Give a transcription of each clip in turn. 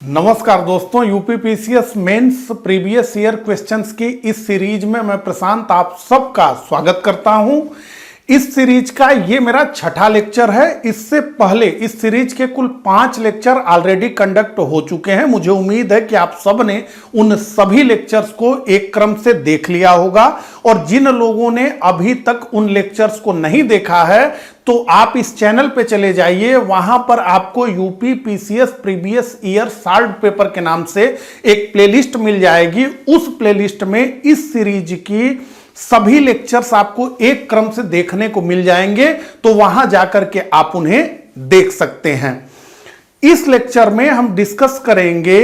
नमस्कार दोस्तों, UPPCS mains previous year questions की इस सीरीज में मैं प्रशांत आप सबका स्वागत करता हूं। इस सीरीज का ये मेरा छठा लेक्चर है। इससे पहले इस सीरीज के कुल 5 लेक्चर ऑलरेडी कंडक्ट हो चुके हैं। मुझे उम्मीद है कि आप सब ने उन सभी लेक्चर्स को एक क्रम से देख लिया होगा, और जिन लोगों ने अभी तक उन लेक्चर्स को नहीं देखा है तो आप इस चैनल पे चले जाइए। वहां पर आपको UP PCS previous year solved paper के नाम से एक प्लेलिस्ट मिल जाएगी। उस प्लेलिस्ट में इस सीरीज की सभी लेक्चर्स आपको एक क्रम से देखने को मिल जाएंगे, तो वहां जाकर के आप उन्हें देख सकते हैं। इस लेक्चर में हम डिस्कस करेंगे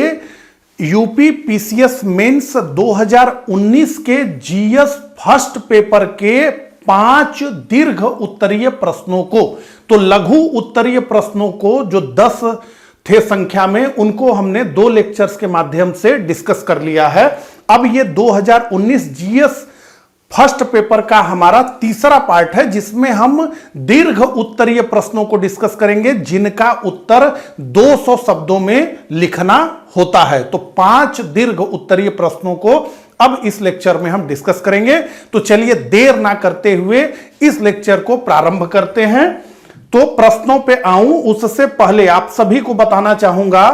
यूपी पीसीएस मेंस 2019 के जीएस फर्स्ट पेपर के 5 दीर्घ उत्तरीय प्रश्नों को। तो लघु उत्तरीय प्रश्नों को जो 10 थे संख्या में, उनको हमने 2 लेक्चर्स के माध्यम से डिस्कस कर लिया है। अब ये 2019 जीएस फर्स्ट पेपर का हमारा तीसरा पार्ट है, जिसमें हम दीर्घ उत्तरीय प्रश्नों को डिस्कस करेंगे, जिनका उत्तर 200 शब्दों में लिखना होता है। तो 5 दीर्घ उत्तरीय प्रश्नों को अब इस लेक्चर में हम डिस्कस करेंगे। तो चलिए देर ना करते हुए इस लेक्चर को प्रारंभ करते हैं। तो प्रश्नों पे आऊं उससे पहले आप सभी को बताना चाहूंगा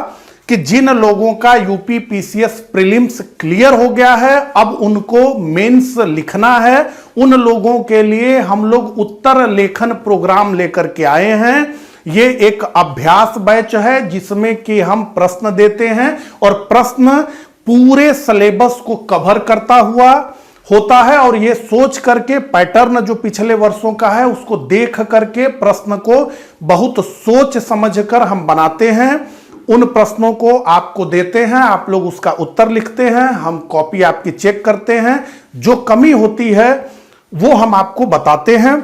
कि जिन लोगों का यूपी पीसीएस प्रीलिम्स क्लियर हो गया है, अब उनको मेंस लिखना है, उन लोगों के लिए हम लोग उत्तर लेखन प्रोग्राम लेकर के आए हैं। ये एक अभ्यास बैच है जिसमें कि हम प्रश्न देते हैं, और प्रश्न पूरे सिलेबस को कवर करता हुआ होता है, और ये सोच करके पैटर्न जो पिछले वर्षों का है उसको देख करके प्रश्न को बहुत सोच समझ कर हम बनाते हैं। उन प्रश्नों को आपको देते हैं, आप लोग उसका उत्तर लिखते हैं, हम कॉपी आपकी चेक करते हैं, जो कमी होती है वो हम आपको बताते हैं।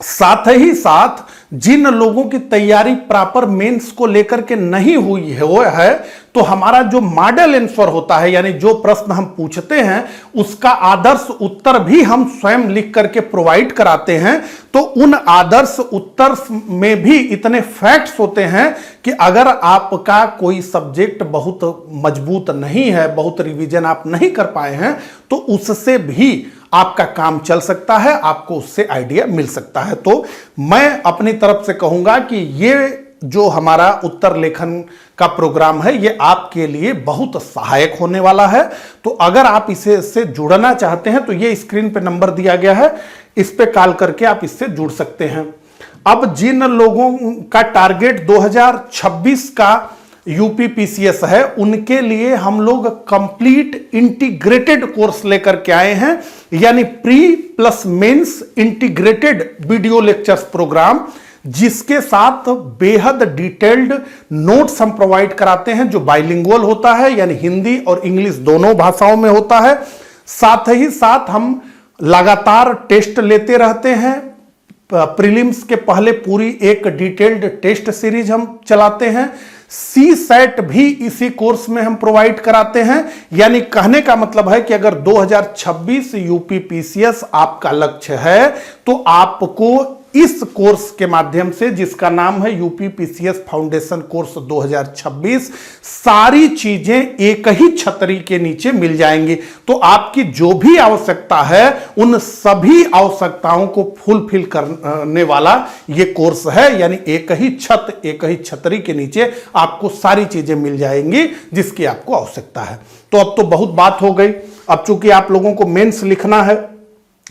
साथ ही साथ जिन लोगों की तैयारी प्रॉपर मेंस को लेकर के नहीं हुई है वो है, तो हमारा जो मॉडल आंसर होता है, यानी जो प्रश्न हम पूछते हैं उसका आदर्श उत्तर भी हम स्वयं लिख करके प्रोवाइड कराते हैं। तो उन आदर्श उत्तर में भी इतने फैक्ट्स होते हैं कि अगर आपका कोई सब्जेक्ट बहुत मजबूत नहीं है, बहुत रिवीजन आप नहीं कर पाए हैं, तो उससे भी आपका काम चल सकता है, आपको उससे आइडिया मिल सकता है। तो मैं अपनी तरफ से कहूंगा कि ये जो हमारा उत्तर लेखन का प्रोग्राम है ये आपके लिए बहुत सहायक होने वाला है। तो अगर आप इससे जुड़ना चाहते हैं तो ये स्क्रीन पे नंबर दिया गया है, इस पे कॉल करके आप इससे जुड़ सकते हैं। अब जिन लोगों का टारगेट 2026 का यूपी पीसीएस है, उनके लिए हम लोग कंप्लीट इंटीग्रेटेड कोर्स लेकर के आए हैं, यानी pre plus mains integrated video lectures programme, जिसके साथ बेहद डिटेल्ड नोट्स हम प्रोवाइड कराते हैं, जो बाइलिंगुअल होता है, यानी हिंदी और इंग्लिश दोनों भाषाओं में होता है। साथ ही साथ हम लगातार टेस्ट लेते रहते हैं। प्रीलिम्स के पहले पूरी एक डिटेल्ड टेस्ट सीरीज हम चलाते हैं। सी सेट भी इसी कोर्स में हम प्रोवाइड कराते हैं। यानी कहने का मतलब है कि अगर 2026 यूपी पीसीएस आपका लक्ष्य है, तो आपको इस कोर्स के माध्यम से, जिसका नाम है यूपी पीसीएस फाउंडेशन कोर्स 2026, सारी चीजें एक ही छतरी के नीचे मिल जाएंगी। तो आपकी जो भी आवश्यकता है उन सभी आवश्यकताओं को फुलफिल करने वाला ये कोर्स है। यानी एक ही छतरी के नीचे आपको सारी चीजें मिल जाएंगी जिसकी आपको आवश्यकता है। तो अब तो बहुत बात हो गई। अब चूंकि आप लोगों को मेंस लिखना है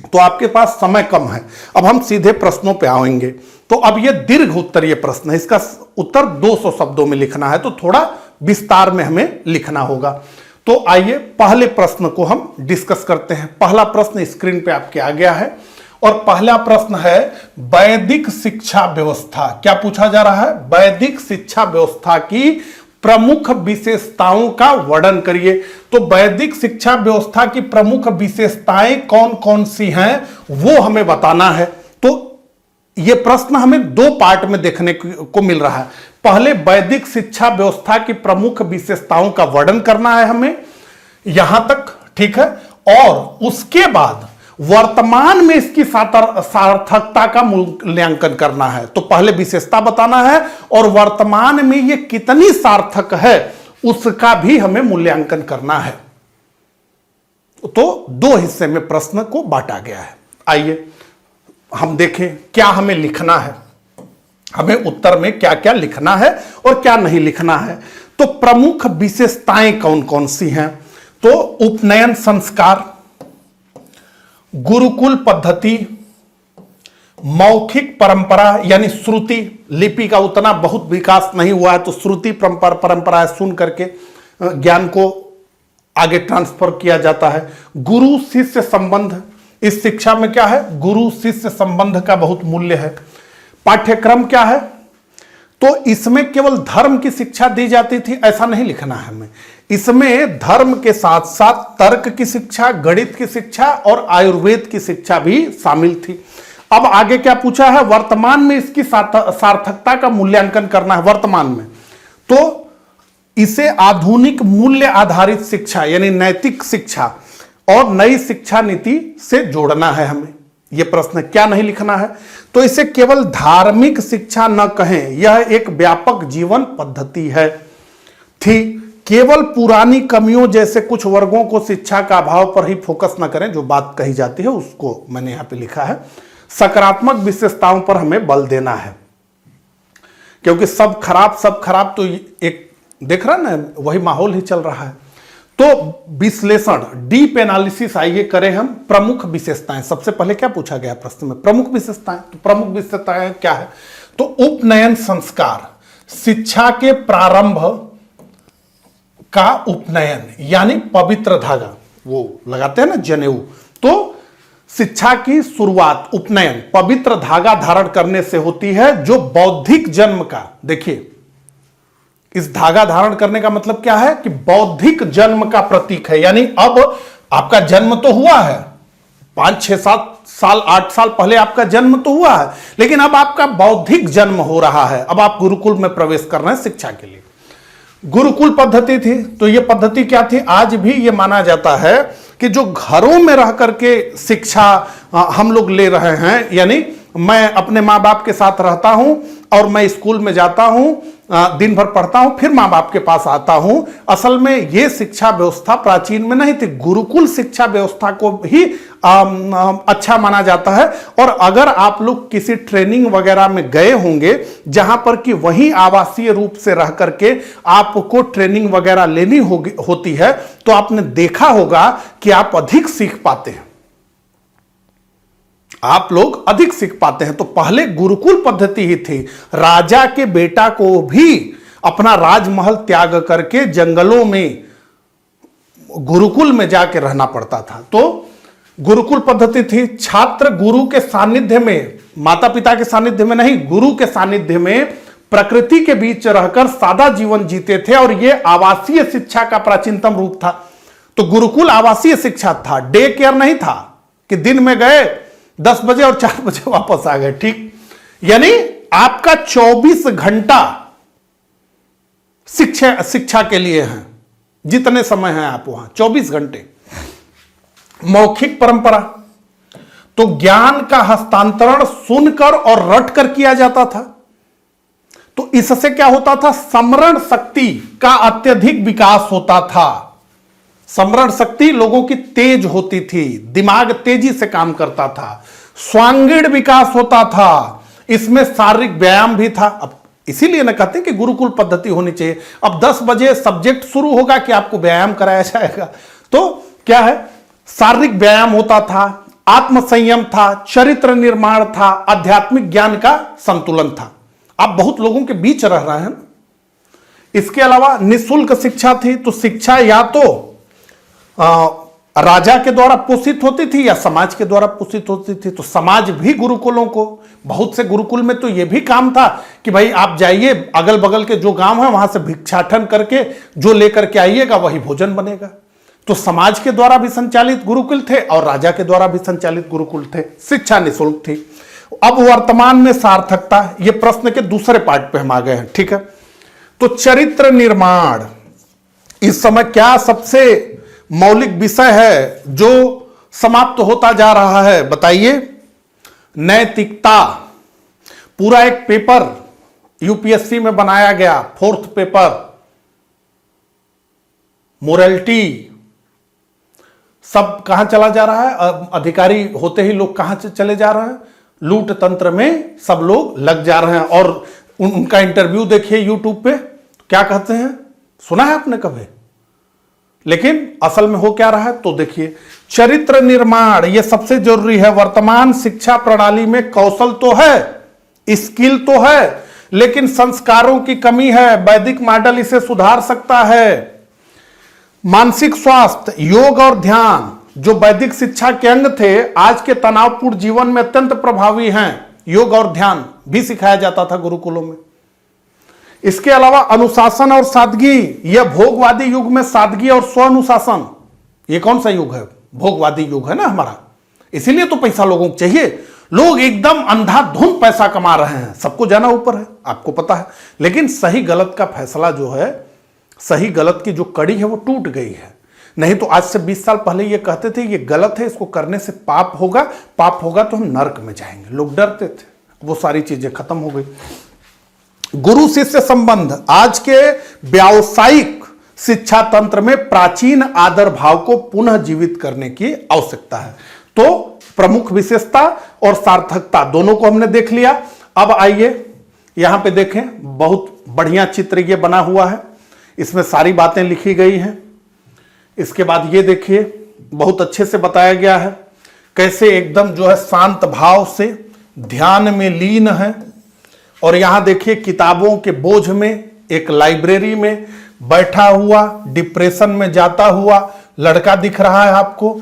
तो आपके पास समय कम है, अब हम सीधे प्रश्नों पे आएंगे। तो अब ये दीर्घ उत्तरीय प्रश्न है, इसका उत्तर 200 शब्दों में लिखना है, तो थोड़ा विस्तार में हमें लिखना होगा। तो आइए पहले प्रश्न को हम डिस्कस करते हैं। पहला प्रश्न स्क्रीन पे आपके आ गया है, और पहला प्रश्न है वैदिक शिक्षा व्यवस्था। क्या पूछा जा रहा है? वैदिक शिक्षा व्यवस्था की प्रमुख विशेषताओं का वर्णन करिए। तो वैदिक शिक्षा व्यवस्था की प्रमुख विशेषताएं कौन कौन सी हैं वो हमें बताना है। तो यह प्रश्न हमें 2 पार्ट में देखने को मिल रहा है। पहले वैदिक शिक्षा व्यवस्था की प्रमुख विशेषताओं का वर्णन करना है हमें, यहां तक ठीक है, और उसके बाद वर्तमान में इसकी सार्थकता का मूल्यांकन करना है। तो पहले विशेषता बताना है और वर्तमान में ये कितनी सार्थक है उसका भी हमें मूल्यांकन करना है। तो दो हिस्से में प्रश्न को बांटा गया है। आइए हम देखें क्या हमें लिखना है, हमें उत्तर में क्या क्या लिखना है और क्या नहीं लिखना है। तो प्रमुख विशेषताएं कौन कौन सी हैं? तो उपनयन संस्कार, गुरुकुल पद्धति, मौखिक परंपरा यानी श्रुति, लिपि का उतना बहुत विकास नहीं हुआ है तो श्रुति परंपरा सुन करके ज्ञान को आगे ट्रांसफर किया जाता है। गुरु शिष्य संबंध, इस शिक्षा में क्या है? गुरु शिष्य संबंध का बहुत मूल्य है। पाठ्यक्रम क्या है? तो इसमें केवल धर्म की शिक्षा दी जाती थी ऐसा नहीं लिखना है हमें, इसमें धर्म के साथ साथ तर्क की शिक्षा, गणित की शिक्षा और आयुर्वेद की शिक्षा भी शामिल थी। अब आगे क्या पूछा है? वर्तमान में इसकी सार्थकता का मूल्यांकन करना है वर्तमान में। तो इसे आधुनिक मूल्य आधारित शिक्षा यानी नैतिक शिक्षा और नई शिक्षा नीति से जोड़ना है हमें। यह प्रश्न क्या नहीं लिखना है? तो इसे केवल धार्मिक शिक्षा न कहें, यह एक व्यापक जीवन पद्धति है। थी केवल पुरानी कमियों जैसे कुछ वर्गों को शिक्षा का अभाव पर ही फोकस न करें, जो बात कही जाती है उसको मैंने यहां पे लिखा है। सकारात्मक विशेषताओं पर हमें बल देना है, क्योंकि सब खराब तो एक देख रहा ना, वही माहौल ही चल रहा है। तो विश्लेषण, डीप एनालिसिस आइए करें हम। प्रमुख विशेषताएं, सबसे पहले क्या पूछा गया प्रश्न में? प्रमुख विशेषताएं। तो प्रमुख विशेषताएं क्या है? तो उपनयन संस्कार, शिक्षा के प्रारंभ का उपनयन यानी पवित्र धागा, वो लगाते हैं ना जनेऊ, तो शिक्षा की शुरुआत उपनयन पवित्र धागा धारण करने से होती है, जो बौद्धिक जन्म का, देखिए इस धागा धारण करने का मतलब क्या है कि बौद्धिक जन्म का प्रतीक है। यानी अब आपका जन्म तो हुआ है, 5, 6, 7 साल 8 साल पहले आपका जन्म तो हुआ है, लेकिन अब आपका बौद्धिक जन्म हो रहा है। अब आप गुरुकुल में प्रवेश कर रहे हैं शिक्षा के लिए। गुरुकुल पद्धति थी, तो यह पद्धति क्या थी? आज भी यह माना जाता है कि जो घरों में रह करके शिक्षा हम लोग ले रहे हैं, यानी मैं अपने माँ बाप के साथ रहता हूं और मैं स्कूल में जाता हूं, दिन भर पढ़ता हूं, फिर माँ बाप के पास आता हूं। असल में यह शिक्षा व्यवस्था प्राचीन में नहीं थी, गुरुकुल शिक्षा व्यवस्था को ही अच्छा माना जाता है। और अगर आप लोग किसी ट्रेनिंग वगैरह में गए होंगे जहां पर कि वहीं आवासीय रूप से रह करके आपको ट्रेनिंग वगैरह लेनी होती है, तो आपने देखा होगा कि आप अधिक सीख पाते हैं, आप लोग अधिक सीख पाते हैं। तो पहले गुरुकुल पद्धति ही थी। राजा के बेटा को भी अपना राजमहल त्याग करके जंगलों में गुरुकुल में जाके रहना पड़ता था। तो गुरुकुल पद्धति थी। छात्र गुरु के सानिध्य में, माता पिता के सानिध्य में नहीं, गुरु के सानिध्य में प्रकृति के बीच रहकर सादा जीवन जीते थे, और यह आवासीय शिक्षा का प्राचीनतम रूप था। तो गुरुकुल आवासीय शिक्षा था, डे केयर नहीं था कि दिन में गए 10 बजे और 4 बजे वापस आ गए। ठीक, यानी आपका 24 घंटा शिक्षा के लिए है, जितने समय है आप वहां 24 घंटे। मौखिक परंपरा, तो ज्ञान का हस्तांतरण सुनकर और रटकर किया जाता था। तो इससे क्या होता था? स्मरण शक्ति का अत्यधिक विकास होता था। स्मरण शक्ति लोगों की तेज होती थी, दिमाग तेजी से काम करता था, स्वांगीण विकास होता था, इसमें शारीरिक व्यायाम भी था। अब इसीलिए ना कहते हैं कि गुरुकुल पद्धति होनी चाहिए। अब 10 बजे सब्जेक्ट शुरू होगा कि आपको व्यायाम कराया जाएगा, तो क्या है? शारीरिक व्यायाम होता था, आत्मसंयम था, चरित्र निर्माण था, आध्यात्मिक ज्ञान का संतुलन था। आप बहुत लोगों के बीच रह रहे हैं। इसके अलावा निःशुल्क शिक्षा थी। तो शिक्षा या तो राजा के द्वारा पोषित होती थी या समाज के द्वारा पोषित होती थी। तो समाज भी गुरुकुलों को, बहुत से गुरुकुल में तो यह भी काम था कि भाई आप जाइए अगल बगल के जो गांव है वहां से भिक्षाटन करके जो लेकर के आइएगा वही भोजन बनेगा। तो समाज के द्वारा भी संचालित गुरुकुल थे और राजा के द्वारा भी संचालित गुरुकुल थे। शिक्षा निःशुल्क थी। अब वर्तमान में सार्थकता, यह प्रश्न के दूसरे पार्ट पे हम आ गए हैं। ठीक है, तो चरित्र निर्माण इस समय क्या सबसे मौलिक विषय है जो समाप्त होता जा रहा है? बताइए। नैतिकता, पूरा एक पेपर यूपीएससी में बनाया गया, 4th पेपर, मोरालिटी सब कहां चला जा रहा है? अधिकारी होते ही लोग कहां से चले जा रहे हैं? लूट तंत्र में सब लोग लग जा रहे हैं। और उनका इंटरव्यू देखिए यूट्यूब पे, क्या कहते हैं, सुना है आपने कभी? लेकिन असल में हो क्या रहा है तो देखिए, चरित्र निर्माण ये सबसे जरूरी है। वर्तमान शिक्षा प्रणाली में कौशल तो है, स्किल तो है, लेकिन संस्कारों की कमी है। वैदिक मॉडल इसे सुधार सकता है। मानसिक स्वास्थ्य, योग और ध्यान जो वैदिक शिक्षा के अंग थे, आज के तनावपूर्ण जीवन में अत्यंत प्रभावी हैं। योग और ध्यान भी सिखाया जाता था गुरुकुलों में। इसके अलावा अनुशासन और सादगी, यह भोगवादी युग में सादगी और स्व अनुशासन, ये कौन सा युग है? भोगवादी युग है ना हमारा। इसीलिए तो पैसा लोगों को चाहिए। लोग एकदम अंधाधुंध पैसा कमा रहे हैं, सबको जाना ऊपर है, आपको पता है। लेकिन सही गलत का फैसला जो है, सही गलत की जो कड़ी है वो टूट गई है। नहीं तो आज से 20 साल पहले ये कहते थे ये गलत है, इसको करने से पाप होगा, पाप होगा तो हम नरक में जाएंगे। लोग डरते थे, वो सारी चीजें खत्म हो गई। गुरु शिष्य संबंध, आज के व्यावसायिक शिक्षा तंत्र में प्राचीन आदर भाव को पुनः जीवित करने की आवश्यकता है। तो प्रमुख विशेषता और सार्थकता दोनों को हमने देख लिया। अब आइए यहां पे देखें, बहुत बढ़िया चित्र ये बना हुआ है, इसमें सारी बातें लिखी गई हैं। इसके बाद ये देखिए, बहुत अच्छे से बताया गया है कैसे एकदम जो है शांत भाव से ध्यान में लीन है। और यहां देखिए किताबों के बोझ में एक लाइब्रेरी में बैठा हुआ डिप्रेशन में जाता हुआ लड़का दिख रहा है आपको।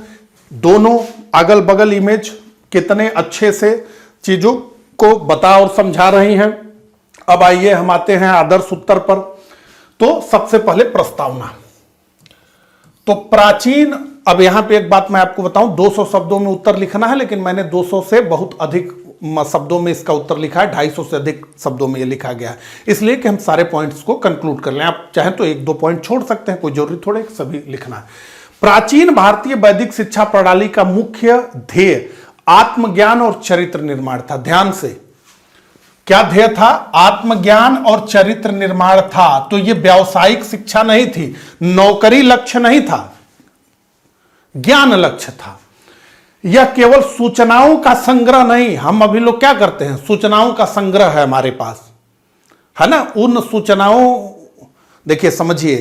दोनों अगल बगल इमेज कितने अच्छे से चीजों को बता और समझा रही हैं। अब आइए हम आते हैं आदर्श उत्तर पर। तो सबसे पहले प्रस्तावना, तो प्राचीन, अब यहां पे एक बात मैं आपको बताऊं, 200 शब्दों में उत्तर लिखना है, लेकिन मैंने 200 से बहुत अधिक शब्दों में इसका उत्तर लिखा है, 250 से अधिक शब्दों में ये लिखा गया है, इसलिए कि हम सारे पॉइंट्स को कंक्लूड कर लें। आप चाहें तो 1-2 पॉइंट छोड़ सकते हैं, कोई जरूरी थोड़े सभी लिखना है। प्राचीन भारतीय वैदिक शिक्षा प्रणाली का मुख्य ध्येय आत्मज्ञान और चरित्र निर्माण था। ध्यान से, क्या ध्येय था? आत्मज्ञान और चरित्र निर्माण था। तो यह व्यावसायिक शिक्षा नहीं थी, नौकरी लक्ष्य नहीं था, ज्ञान लक्ष्य था। यह केवल सूचनाओं का संग्रह नहीं, हम अभी लोग क्या करते हैं, सूचनाओं का संग्रह है हमारे पास, है ना। उन सूचनाओं, देखिए समझिए,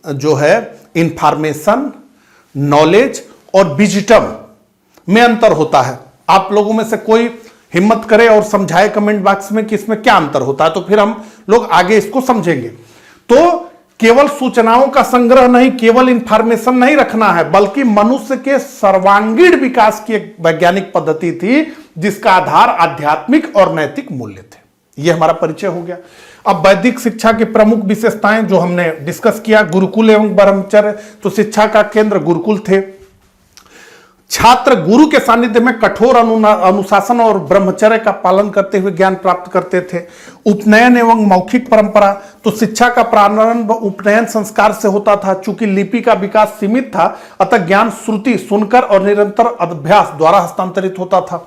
जो है इंफॉर्मेशन, नॉलेज और विजिटम में अंतर होता है। आप लोगों में से कोई हिम्मत करे और समझाए कमेंट बॉक्स में कि इसमें क्या अंतर होता है, तो फिर हम लोग आगे इसको समझेंगे। तो केवल सूचनाओं का संग्रह नहीं, केवल इंफॉर्मेशन नहीं रखना है, बल्कि मनुष्य के सर्वांगीण विकास की एक वैज्ञानिक पद्धति थी जिसका आधार आध्यात्मिक और नैतिक मूल्य थे। यह हमारा परिचय हो गया। अब वैदिक शिक्षा की प्रमुख विशेषताएं जो हमने डिस्कस किया, गुरुकुल एवं ब्रह्मचर्य, तो शिक्षा का केंद्र गुरुकुल थे। छात्र गुरु के सानिध्य में कठोर अनुशासन और ब्रह्मचर्य का पालन करते हुए ज्ञान प्राप्त करते थे। उपनयन एवं मौखिक परंपरा, तो शिक्षा का प्रारंभ उपनयन संस्कार से होता था। चूंकि लिपि का विकास सीमित था, अतः ज्ञान श्रुति सुनकर और निरंतर अभ्यास द्वारा हस्तांतरित होता था।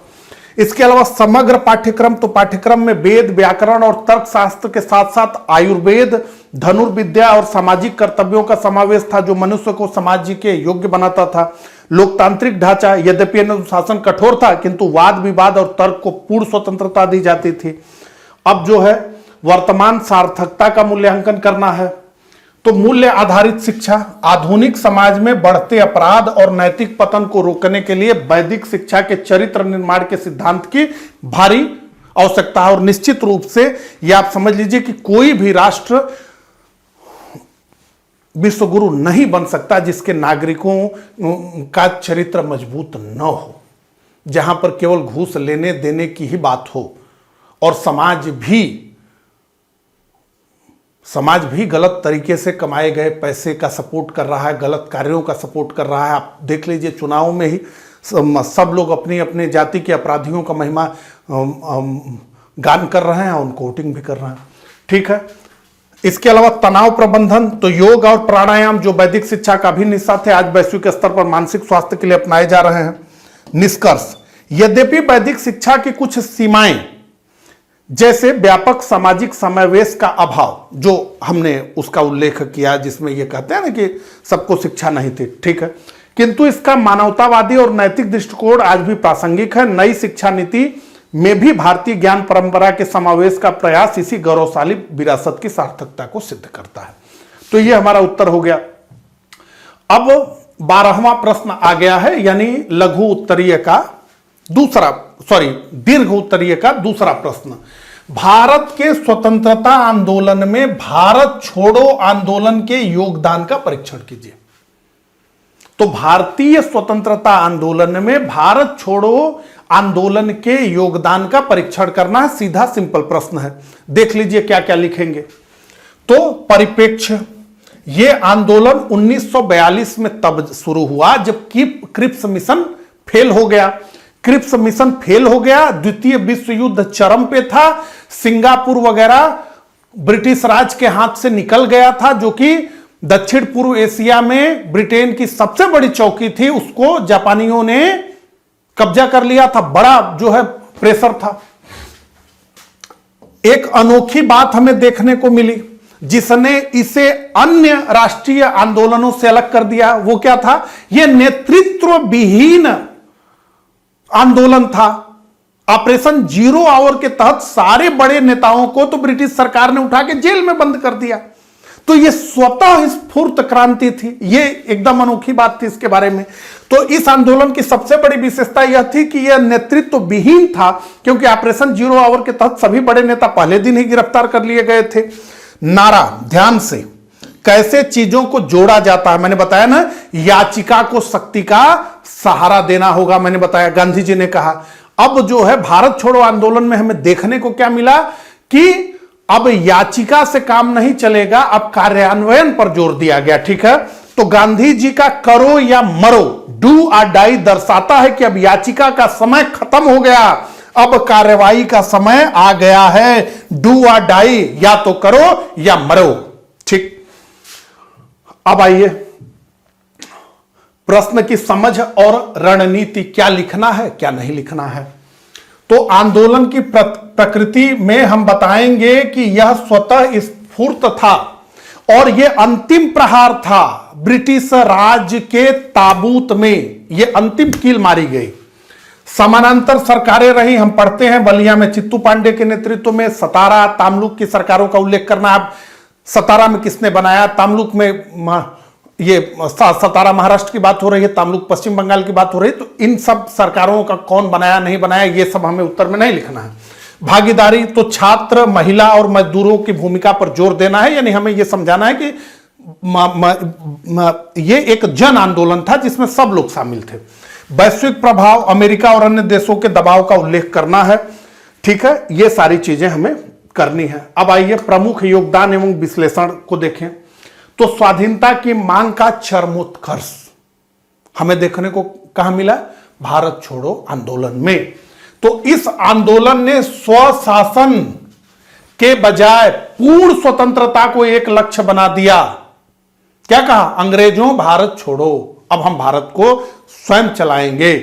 इसके अलावा समग्र पाठ्यक्रम, तो पाठ्यक्रम में वेद, व्याकरण और तर्कशास्त्र के साथ साथ आयुर्वेद, धनुर्विद्या और सामाजिक कर्तव्यों का समावेश था, जो मनुष्य को समाज के योग्य बनाता था। लोकतांत्रिक ढांचा, यद्यपि अनुशासन कठोर था, किंतु वाद विवाद और तर्क को पूर्ण स्वतंत्रता दी जाती थी। अब जो है वर्तमान सार्थकता का मूल्यांकन करना है, तो मूल्य आधारित शिक्षा, आधुनिक समाज में बढ़ते अपराध और नैतिक पतन को रोकने के लिए वैदिक शिक्षा के चरित्र निर्माण के सिद्धांत की भारी आवश्यकता है। और निश्चित रूप से यह आप समझ लीजिए कि कोई भी राष्ट्र विश्व गुरु नहीं बन सकता जिसके नागरिकों का चरित्र मजबूत न हो, जहां पर केवल घूस लेने देने की ही बात हो और समाज भी गलत तरीके से कमाए गए पैसे का सपोर्ट कर रहा है, गलत कार्यों का सपोर्ट कर रहा है। आप देख लीजिए चुनाव में ही सब लोग अपनी अपने जाति के अपराधियों का महिमा गान कर रहे हैं, उनको वोटिंग भी कर रहे हैं। ठीक है। इसके अलावा तनाव प्रबंधन, तो योग और प्राणायाम जो वैदिक शिक्षा का अभिन्न हिस्सा थे, आज वैश्विक स्तर पर मानसिक स्वास्थ्य के लिए अपनाए जा रहे हैं। निष्कर्ष, यद्यपि वैदिक शिक्षा की कुछ सीमाएं जैसे व्यापक सामाजिक समावेश का अभाव, जो हमने उसका उल्लेख किया, जिसमें यह कहते हैं ना कि सबको शिक्षा नहीं थी, ठीक है, किंतु इसका मानवतावादी और नैतिक दृष्टिकोण आज भी प्रासंगिक है। नई शिक्षा नीति में भी भारतीय ज्ञान परंपरा के समावेश का प्रयास इसी गौरवशाली विरासत की सार्थकता को सिद्ध करता है। तो यह हमारा उत्तर हो गया। अब 12वां प्रश्न आ गया है, यानी लघु उत्तरीय का दूसरा, दीर्घ उत्तरीय का दूसरा प्रश्न। भारत के स्वतंत्रता आंदोलन में भारत छोड़ो आंदोलन के योगदान का परीक्षण कीजिए। तो भारतीय स्वतंत्रता आंदोलन में भारत छोड़ो आंदोलन के योगदान का परीक्षण करना है। सीधा सिंपल प्रश्न है, देख लीजिए क्या क्या लिखेंगे। तो परिप्रेक्ष्य, यह आंदोलन 1942 में तब शुरू हुआ जब क्रिप्स मिशन फेल हो गया। क्रिप्स मिशन फेल हो गया, द्वितीय विश्व युद्ध चरम पे था, सिंगापुर वगैरह ब्रिटिश राज के हाथ से निकल गया था, जो कि दक्षिण पूर्व एशिया में ब्रिटेन की सबसे बड़ी चौकी थी, उसको जापानियों ने कब्जा कर लिया था। बड़ा जो है प्रेशर था। एक अनोखी बात हमें देखने को मिली जिसने इसे अन्य राष्ट्रीय आंदोलनों से अलग कर दिया, वो क्या था? यह नेतृत्व विहीन आंदोलन था। ऑपरेशन जीरो आवर के तहत सारे बड़े नेताओं को तो ब्रिटिश सरकार ने उठा के जेल में बंद कर दिया। तो यह स्वतः स्फूर्त क्रांति थी, यह एकदम अनोखी बात थी इसके बारे में। तो इस आंदोलन की सबसे बड़ी विशेषता यह थी कि यह नेतृत्व विहीन था, क्योंकि ऑपरेशन जीरो आवर के तहत सभी बड़े नेता पहले दिन ही गिरफ्तार कर लिए गए थे। नारा, ध्यान से, कैसे चीजों को जोड़ा जाता है, मैंने बताया ना, याचिका को शक्ति का सहारा देना होगा, मैंने बताया, गांधी जी ने कहा। अब जो है भारत छोड़ो आंदोलन में हमें देखने को क्या मिला कि अब याचिका से काम नहीं चलेगा, अब कार्यान्वयन पर जोर दिया गया, ठीक है। तो गांधी जी का करो या मरो, डू और डाई, दर्शाता है कि अब याचिका का समय खत्म हो गया, अब कार्रवाई का समय आ गया है। डू और डाई, या तो करो या मरो, ठीक। अब आइए प्रश्न की समझ और रणनीति, क्या लिखना है क्या नहीं लिखना है। तो आंदोलन की प्रकृति में हम बताएंगे कि यह स्वतः स्फूर्त था और यह अंतिम प्रहार था ब्रिटिश राज के ताबूत में, यह अंतिम कील मारी गई। समानांतर सरकारें रही, हम पढ़ते हैं बलिया में चित्तू पांडे के नेतृत्व में, सतारा तामलुक की सरकारों का उल्लेख करना। अब सतारा में किसने बनाया, तामलुक में ये सतारा महाराष्ट्र की बात हो रही है, तामलुक पश्चिम बंगाल की बात हो रही है। तो इन सब सरकारों का कौन बनाया नहीं बनाया, ये सब हमें उत्तर में नहीं लिखना है। भागीदारी, तो छात्र, महिला और मजदूरों की भूमिका पर जोर देना है, यानी हमें यह समझाना है कि ये एक जन आंदोलन था जिसमें सब लोग शामिल थे। वैश्विक प्रभाव, अमेरिका और अन्य देशों के दबाव का उल्लेख करना है, ठीक है, ये सारी चीजें हमें करनी है। अब आइए प्रमुख योगदान एवं विश्लेषण को देखें। तो स्वाधीनता की मांग का चरमोत्कर्ष हमें देखने को कहां मिला, भारत छोड़ो आंदोलन में। तो इस आंदोलन ने स्वशासन के बजाय पूर्ण स्वतंत्रता को एक लक्ष्य बना दिया। क्या कहा, अंग्रेजों भारत छोड़ो, अब हम भारत को स्वयं चलाएंगे।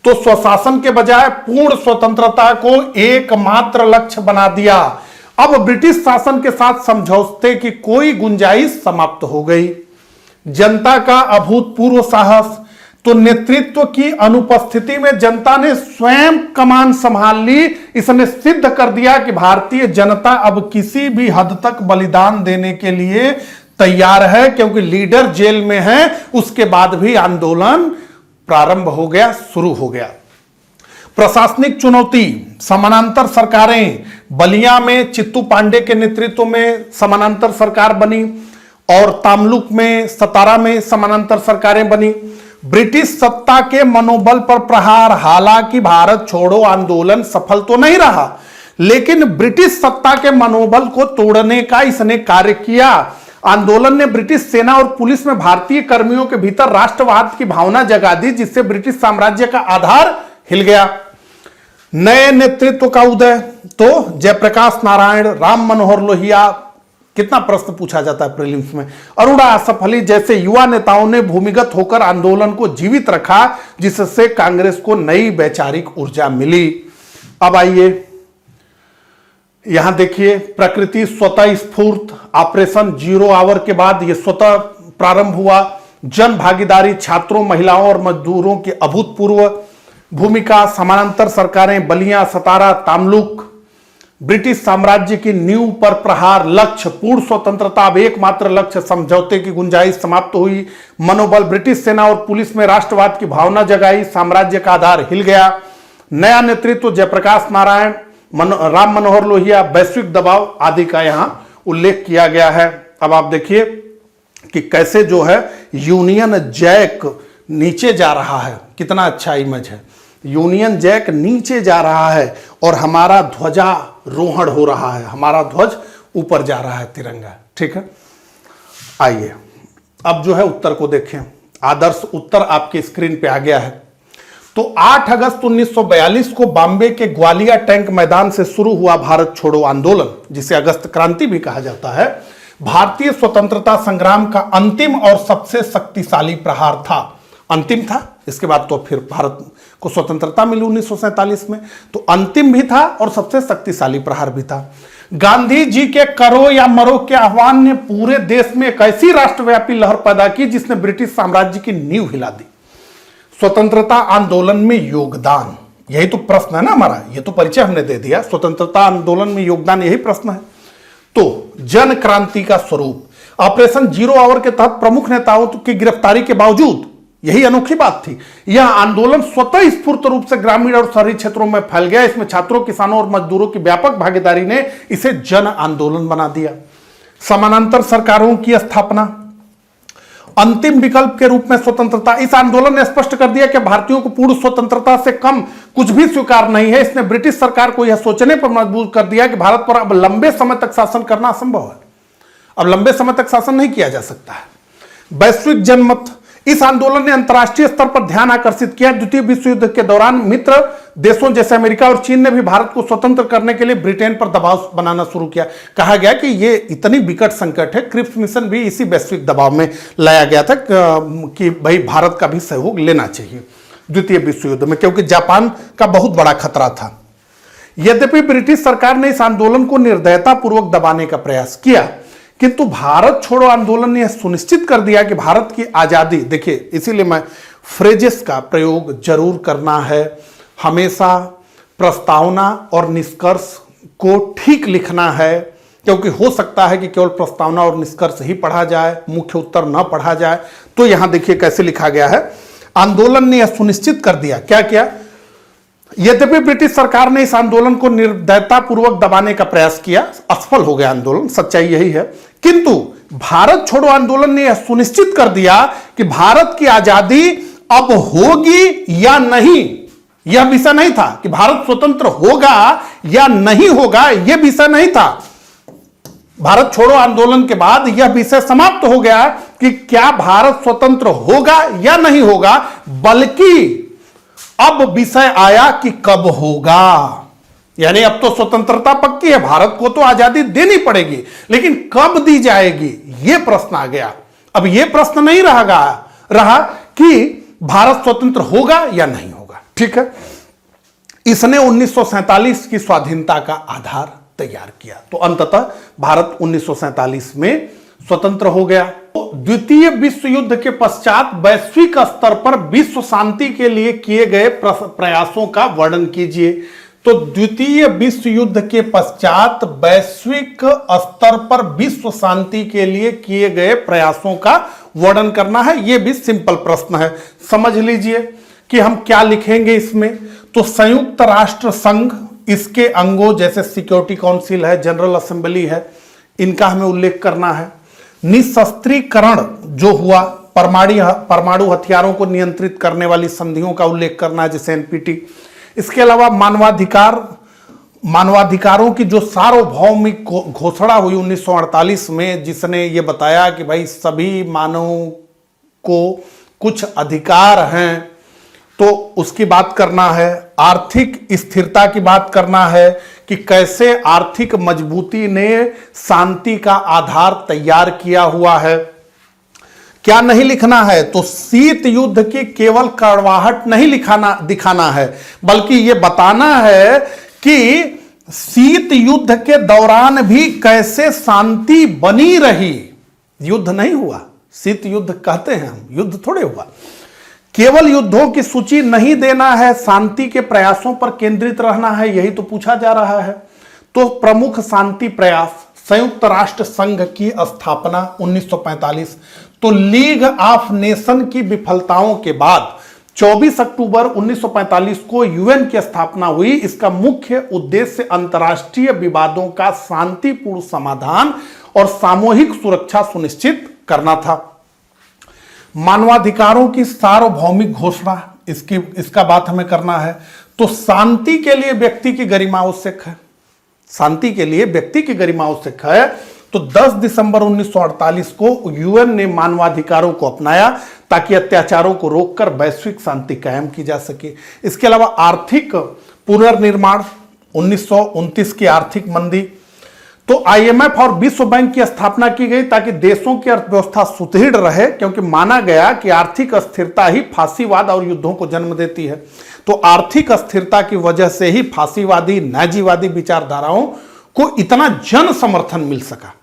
तो स्वशासन के बजाय पूर्ण स्वतंत्रता को एकमात्र लक्ष्य बना दिया। अब ब्रिटिश शासन के साथ समझौते की कोई गुंजाइश समाप्त हो गई। जनता का अभूतपूर्व साहस, तो नेतृत्व की अनुपस्थिति में जनता ने स्वयं कमान संभाल ली। इसने सिद्ध कर दिया कि भारतीय जनता अब किसी भी हद तक बलिदान देने के लिए तैयार है, क्योंकि लीडर जेल में है। उसके बाद भी आंदोलन प्रारंभ हो गया, शुरू हो गया। प्रशासनिक चुनौती, समानांतर सरकारें, बलिया में चित्तू पांडे के नेतृत्व में समानांतर सरकार बनी और तामलुक में, सतारा में समानांतर सरकारें बनी। ब्रिटिश सत्ता के मनोबल पर प्रहार, हालांकि भारत छोड़ो आंदोलन सफल तो नहीं रहा, लेकिन ब्रिटिश सत्ता के मनोबल को तोड़ने का इसने कार्य किया। आंदोलन ने ब्रिटिश सेना और पुलिस में भारतीय कर्मियों के भीतर राष्ट्रवाद की भावना जगा दी, जिससे ब्रिटिश साम्राज्य का आधार हिल गया। नए नेतृत्व का उदय, तो जयप्रकाश नारायण, राम मनोहर लोहिया, कितना प्रश्न पूछा जाता है प्रीलिम्स में, अरुणा आसफ अली जैसे युवा नेताओं ने भूमिगत होकर आंदोलन को जीवित रखा, जिससे कांग्रेस को नई वैचारिक ऊर्जा मिली। अब आइए यहां देखिए, प्रकृति स्वतः स्फूर्त ऑपरेशन जीरो आवर के बाद यह स्वतः प्रारंभ हुआ। जन भागीदारी, छात्रों, महिलाओं और मजदूरों की अभूतपूर्व भूमिका, समानांतर सरकारें, बलिया, सतारा, तामलुक, ब्रिटिश साम्राज्य की नींव पर प्रहार, लक्ष्य पूर्ण स्वतंत्रता, अब एकमात्र लक्ष्य, समझौते की गुंजाइश समाप्त हुई, मनोबल, ब्रिटिश सेना और पुलिस में राष्ट्रवाद की भावना जगाई, साम्राज्य का आधार हिल गया, नया नेतृत्व, जयप्रकाश नारायण, राम मनोहर लोहिया, वैश्विक दबाव आदि का यहां उल्लेख किया गया है। अब आप देखिए कि कैसे जो है यूनियन जैक नीचे जा रहा है, कितना अच्छा इमेज है। यूनियन जैक नीचे जा रहा है और हमारा ध्वजारोहण हो रहा है, हमारा ध्वज ऊपर जा रहा है, तिरंगा। ठीक है, आइए अब जो है उत्तर को देखें। आदर्श उत्तर आपके स्क्रीन पे आ गया है। तो 8 अगस्त 1942 को बॉम्बे के ग्वालियर टैंक मैदान से शुरू हुआ भारत छोड़ो आंदोलन, जिसे अगस्त क्रांति भी कहा जाता है, भारतीय स्वतंत्रता संग्राम का अंतिम और सबसे शक्तिशाली प्रहार था। अंतिम था, इसके बाद तो फिर भारत को स्वतंत्रता मिली 1947 में, तो अंतिम भी था और सबसे शक्तिशाली प्रहार भी था। गांधी जी के करो या मरो के आह्वान ने पूरे देश में एक ऐसी राष्ट्रव्यापी लहर पैदा की जिसने ब्रिटिश साम्राज्य की नींव हिला दी। स्वतंत्रता आंदोलन में योगदान, यही तो प्रश्न है ना हमारा, ये तो परिचय हमने दे दिया। स्वतंत्रता आंदोलन में योगदान, यही प्रश्न है। तो जन क्रांति का स्वरूप, ऑपरेशन जीरो आवर के तहत प्रमुख नेताओं की गिरफ्तारी के बावजूद, यही अनोखी बात थी, यह आंदोलन स्वतः स्फूर्त रूप से ग्रामीण और शहरी क्षेत्रों में फैल गया। इसमें छात्रों, किसानों और मजदूरों की व्यापक भागीदारी ने इसे जन आंदोलन बना दिया। समानांतर सरकारों की स्थापना, अंतिम विकल्प के रूप में स्वतंत्रता, इस आंदोलन ने स्पष्ट कर दिया कि भारतीयों को पूर्ण स्वतंत्रता से कम कुछ भी स्वीकार नहीं है। इसने ब्रिटिश सरकार को यह सोचने पर मजबूर कर दिया कि भारत पर अब लंबे समय तक शासन करना असंभव है। अब लंबे समय तक शासन नहीं किया जा सकता है। वैश्विक जनमत, इस आंदोलन ने अंतर्राष्ट्रीय स्तर पर ध्यान आकर्षित किया। द्वितीय विश्व युद्ध के दौरान मित्र देशों जैसे अमेरिका और चीन ने भी भारत को स्वतंत्र करने के लिए ब्रिटेन पर दबाव बनाना शुरू किया। कहा गया कि ये इतनी विकट संकट है, क्रिप्स मिशन भी इसी वैश्विक दबाव में लाया गया था कि भाई भारत का भी सहयोग लेना चाहिए द्वितीय विश्व युद्ध में, क्योंकि जापान का बहुत बड़ा खतरा था। यद्यपि ब्रिटिश सरकार ने इस आंदोलन को निर्दयतापूर्वक दबाने का प्रयास किया, किंतु भारत छोड़ो आंदोलन ने सुनिश्चित कर दिया कि भारत की आजादी, देखिए इसीलिए मैं फ्रेजेस का प्रयोग जरूर करना है, हमेशा प्रस्तावना और निष्कर्ष को ठीक लिखना है, क्योंकि हो सकता है कि केवल प्रस्तावना और निष्कर्ष ही पढ़ा जाए, मुख्य उत्तर न पढ़ा जाए। तो यहां देखिए कैसे लिखा गया है, आंदोलन ने यह सुनिश्चित कर दिया, क्या किया, यद्यपि ब्रिटिश सरकार ने इस आंदोलन को निर्दयतापूर्वक दबाने का प्रयास किया, असफल हो गया आंदोलन, सच्चाई यही है, किंतु भारत छोड़ो आंदोलन ने यह सुनिश्चित कर दिया कि भारत की आजादी अब होगी या नहीं। यह विषय नहीं था कि भारत स्वतंत्र होगा या नहीं होगा, यह विषय नहीं था। भारत छोड़ो आंदोलन के बाद यह विषय समाप्त हो गया कि क्या भारत स्वतंत्र होगा या नहीं होगा, बल्कि अब विषय आया कि कब होगा। यानी अब तो स्वतंत्रता पक्की है, भारत को तो आजादी देनी पड़ेगी, लेकिन कब दी जाएगी, यह प्रश्न आ गया। अब यह प्रश्न नहीं रहा कि भारत स्वतंत्र होगा या नहीं होगा। ठीक है, इसने 1947 की स्वाधीनता का आधार तैयार किया। तो अंततः भारत 1947 में स्वतंत्र हो गया। तो द्वितीय विश्व युद्ध के पश्चात वैश्विक स्तर पर विश्व शांति के लिए किए गए प्रयासों का वर्णन कीजिए। तो द्वितीय विश्व युद्ध के पश्चात वैश्विक स्तर पर विश्व शांति के लिए किए गए प्रयासों का वर्णन करना है। यह भी सिंपल प्रश्न है, समझ लीजिए कि हम क्या लिखेंगे इसमें। तो संयुक्त राष्ट्र संघ, इसके अंगों जैसे सिक्योरिटी काउंसिल है, जनरल असेंबली है, इनका हमें उल्लेख करना है। निशस्त्रीकरण जो हुआ, परमाणु हथियारों को नियंत्रित करने वाली संधियों का उल्लेख करना है, जैसे एनपीटी। इसके अलावा मानवाधिकारों की जो सार्वभौमिक घोषणा हुई 1948 में, जिसने ये बताया कि भाई सभी मानवों को कुछ अधिकार हैं, तो उसकी बात करना है। आर्थिक स्थिरता की बात करना है कि कैसे आर्थिक मजबूती ने शांति का आधार तैयार किया हुआ है। क्या नहीं लिखना है, तो शीत युद्ध की केवल कड़वाहट नहीं दिखाना है, बल्कि यह बताना है कि शीत युद्ध के दौरान भी कैसे शांति बनी रही। युद्ध नहीं हुआ, शीत युद्ध कहते हैं हम, युद्ध थोड़े हुआ। केवल युद्धों की सूची नहीं देना है, शांति के प्रयासों पर केंद्रित रहना है, यही तो पूछा जा रहा है। तो प्रमुख शांति प्रयास, संयुक्त राष्ट्र संघ की स्थापना 1945। तो लीग ऑफ नेशन की विफलताओं के बाद 24 अक्टूबर 1945 को यूएन की स्थापना हुई। इसका मुख्य उद्देश्य अंतर्राष्ट्रीय विवादों का शांतिपूर्ण समाधान और सामूहिक सुरक्षा सुनिश्चित करना था। मानवाधिकारों की सार्वभौमिक घोषणा, इसका बात हमें करना है। तो शांति के लिए व्यक्ति की गरिमा आवश्यक है, शांति के लिए व्यक्ति की गरिमा आवश्यक है। तो 10 दिसंबर 1948 को यूएन ने मानवाधिकारों को अपनाया ताकि अत्याचारों को रोककर वैश्विक शांति कायम की जा सके। इसके अलावा आर्थिक पुनर्निर्माण, 1929 की आर्थिक मंदी। तो आईएमएफ और विश्व बैंक की स्थापना की गई ताकि देशों की अर्थव्यवस्था सुदृढ़ रहे, क्योंकि माना गया कि आर्थिक अस्थिरता ही फांसीवाद और युद्धों को जन्म देती है। तो आर्थिक अस्थिरता की वजह से ही फांसीवादी, नाजीवादी विचारधाराओं को इतना जन समर्थन मिल सका।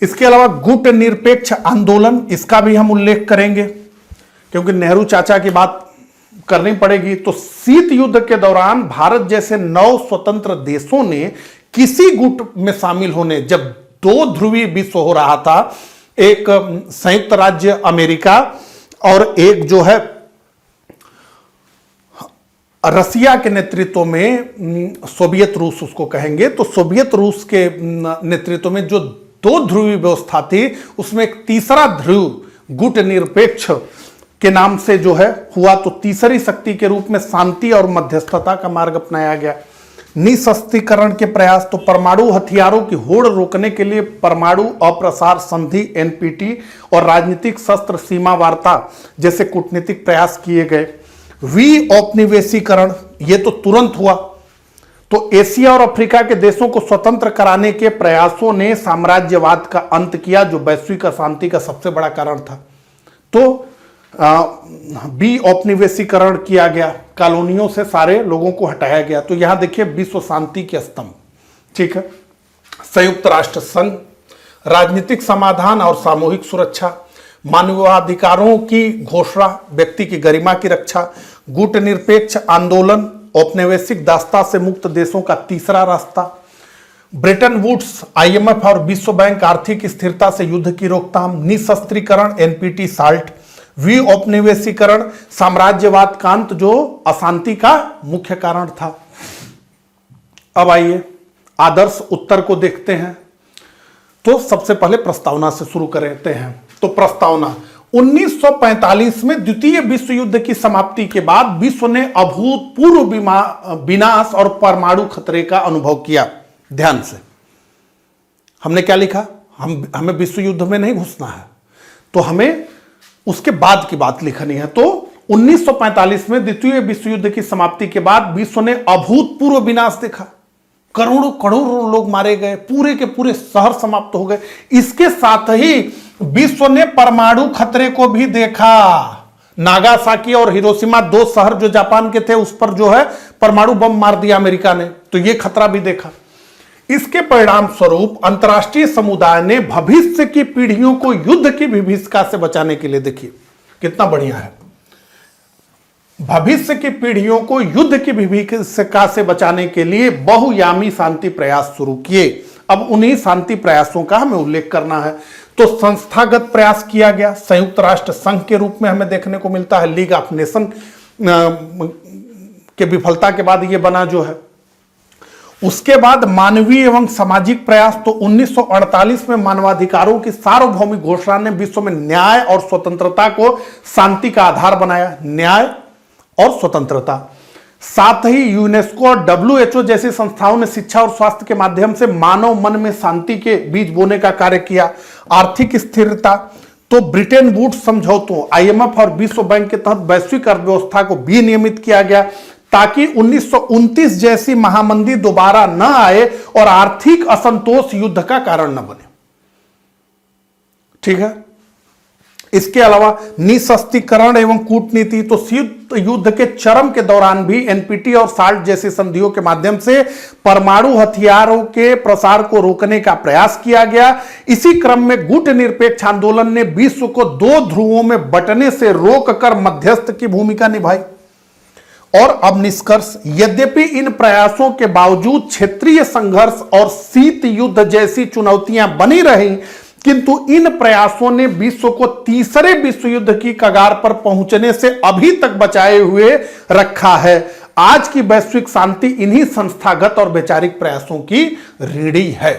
इसके अलावा गुट निरपेक्ष आंदोलन, इसका भी हम उल्लेख करेंगे क्योंकि नेहरू चाचा की बात करनी पड़ेगी। तो शीत युद्ध के दौरान भारत जैसे 9 स्वतंत्र देशों ने किसी गुट में शामिल होने, जब 2 ध्रुवीय विश्व हो रहा था, एक संयुक्त राज्य अमेरिका और एक जो है रसिया के नेतृत्व में सोवियत रूस उसको कहेंगे। तो सोवियत रूस के नेतृत्व में जो 2 ध्रुवीय व्यवस्था थी, उसमें एक तीसरा ध्रुव गुट निरपेक्ष के नाम से जो है हुआ। तो तीसरी शक्ति के रूप में शांति और मध्यस्थता का मार्ग अपनाया गया। निशस्त्रीकरण के प्रयास, तो परमाणु हथियारों की होड़ रोकने के लिए परमाणु अप्रसार संधि एनपीटी और राजनीतिक शस्त्र सीमा वार्ता जैसे कूटनीतिक प्रयास किए गए। विऔपनिवेशीकरण, ये तो तुरंत हुआ। तो एशिया और अफ्रीका के देशों को स्वतंत्र कराने के प्रयासों ने साम्राज्यवाद का अंत किया, जो वैश्विक अशांति का सबसे बड़ा कारण था। तो विऔपनिवेशीकरण किया गया, कॉलोनियों से सारे लोगों को हटाया गया। तो यहां देखिए विश्व शांति के स्तंभ, ठीक है। संयुक्त राष्ट्र संघ, राजनीतिक समाधान और सामूहिक सुरक्षा, मानवाधिकारों की घोषणा, व्यक्ति की गरिमा की रक्षा, गुट निरपेक्ष आंदोलन, औपनिवेशिक दास्ता से मुक्त देशों का तीसरा रास्ता, ब्रिटेन वुड्स, आईएमएफ और विश्व बैंक, आर्थिक स्थिरता से युद्ध की रोकथाम, निशस्त्रीकरण, एनपीटी साल्ट, विऔपनिवेशीकरण, साम्राज्यवाद का अंत जो अशांति का मुख्य कारण था। अब आइए आदर्श उत्तर को देखते हैं। तो सबसे पहले प्रस्तावना से शुरू करते हैं। तो प्रस्तावना, 1945 में द्वितीय विश्व युद्ध की समाप्ति के बाद विश्व ने अभूतपूर्व विनाश और परमाणु खतरे का अनुभव किया। ध्यान से हमने क्या लिखा, हमें विश्व युद्ध में नहीं घुसना है, तो हमें उसके बाद की बात लिखनी है। तो 1945 में द्वितीय विश्व युद्ध की समाप्ति के बाद विश्व ने अभूतपूर्व विनाश देखा। करोड़ों करोड़ों लोग मारे गए, पूरे के पूरे शहर समाप्त हो गए। इसके साथ ही विश्व ने परमाणु खतरे को भी देखा। नागासाकी और हिरोशिमा, 2 शहर जो जापान के थे, उस पर जो है परमाणु बम मार दिया अमेरिका ने, तो यह खतरा भी देखा। इसके परिणाम स्वरूप अंतर्राष्ट्रीय समुदाय ने भविष्य की पीढ़ियों को युद्ध की विभीषिका से बचाने के लिए, देखिए कितना बढ़िया है, भविष्य की पीढ़ियों को युद्ध की विभीषिका से बचाने के लिए बहुआयामी शांति प्रयास शुरू किए। अब उन्हीं शांति प्रयासों का हमें उल्लेख करना है। तो संस्थागत प्रयास किया गया, संयुक्त राष्ट्र संघ के रूप में हमें देखने को मिलता है। लीग ऑफ नेशन के विफलता के बाद यह बना जो है। उसके बाद मानवीय एवं सामाजिक प्रयास, तो 1948 में मानवाधिकारों की सार्वभौमिक घोषणा ने विश्व में न्याय और स्वतंत्रता को शांति का आधार बनाया। न्याय और स्वतंत्रता। साथ ही यूनेस्को और डब्ल्यूएचओ जैसी संस्थाओं ने शिक्षा और स्वास्थ्य के माध्यम से मानव मन में शांति के बीज बोने का कार्य किया। आर्थिक स्थिरता, तो ब्रिटेन वुड्स समझौतों, आईएमएफ और विश्व बैंक के तहत वैश्विक अर्थव्यवस्था को विनियमित किया गया ताकि 1929 जैसी महामंदी दोबारा न आए और आर्थिक असंतोष युद्ध का कारण न बने। ठीक है। इसके अलावा निशस्त्रीकरण एवं कूटनीति, तो शीत युद्ध के चरम के दौरान भी एनपीटी और साल्ट जैसी संधियों के माध्यम से परमाणु हथियारों के प्रसार को रोकने का प्रयास किया गया। इसी क्रम में गुटनिरपेक्ष आंदोलन ने विश्व को दो ध्रुवों में बंटने से रोककर मध्यस्थ की भूमिका निभाई। और अब निष्कर्ष, यद्यपि इन प्रयासों के बावजूद क्षेत्रीय संघर्ष और शीत युद्ध जैसी चुनौतियां बनी रही, किंतु इन प्रयासों ने विश्व को तीसरे विश्व युद्ध की कगार पर पहुंचने से अभी तक बचाए हुए रखा है। आज की वैश्विक शांति इन्हीं संस्थागत और वैचारिक प्रयासों की रीढ़ी है।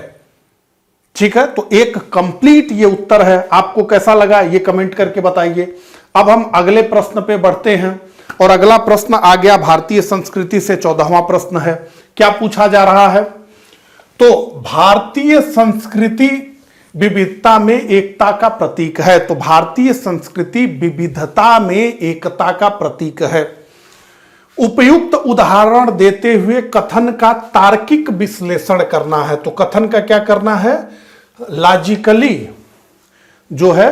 ठीक है, तो एक कंप्लीट ये उत्तर है। आपको कैसा लगा ये कमेंट करके बताइए। अब हम अगले प्रश्न पे बढ़ते हैं और अगला प्रश्न आ गया भारतीय संस्कृति से। 14वां प्रश्न है, क्या पूछा जा रहा है? तो भारतीय संस्कृति विविधता में एकता का प्रतीक है। तो भारतीय संस्कृति विविधता में एकता का प्रतीक है। उपयुक्त उदाहरण देते हुए कथन का तार्किक विश्लेषण करना है। तो कथन का क्या करना है? लॉजिकली जो है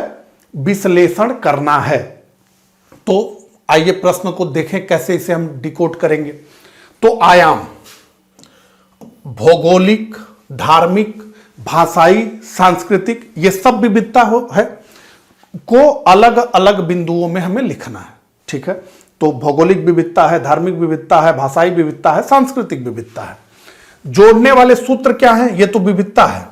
विश्लेषण करना है। तो आइए प्रश्न को देखें कैसे इसे हम डिकोड करेंगे। तो आयाम, भौगोलिक, धार्मिक, भाषाई, सांस्कृतिक, ये सब विविधता है को अलग अलग बिंदुओं में हमें लिखना है। ठीक है, तो भौगोलिक विविधता है, धार्मिक विविधता है, भाषाई विविधता है, सांस्कृतिक विविधता है। जोड़ने वाले सूत्र क्या हैं? ये तो विविधता है।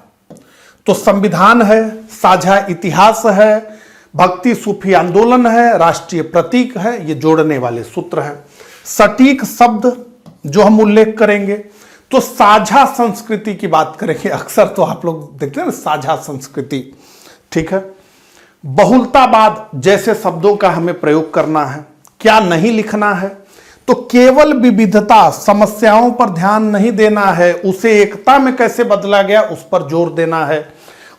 तो संविधान है, साझा इतिहास है, भक्ति सूफी आंदोलन है, राष्ट्रीय प्रतीक है, ये जोड़ने वाले सूत्र हैं। सटीक शब्द जो हम उल्लेख करेंगे, तो साझा संस्कृति की बात करेंगे। अक्सर तो आप लोग देखते हैं ना साझा संस्कृति। ठीक है, बहुलतावाद जैसे शब्दों का हमें प्रयोग करना है। क्या नहीं लिखना है? तो केवल विविधता, समस्याओं पर ध्यान नहीं देना है, उसे एकता में कैसे बदला गया उस पर जोर देना है।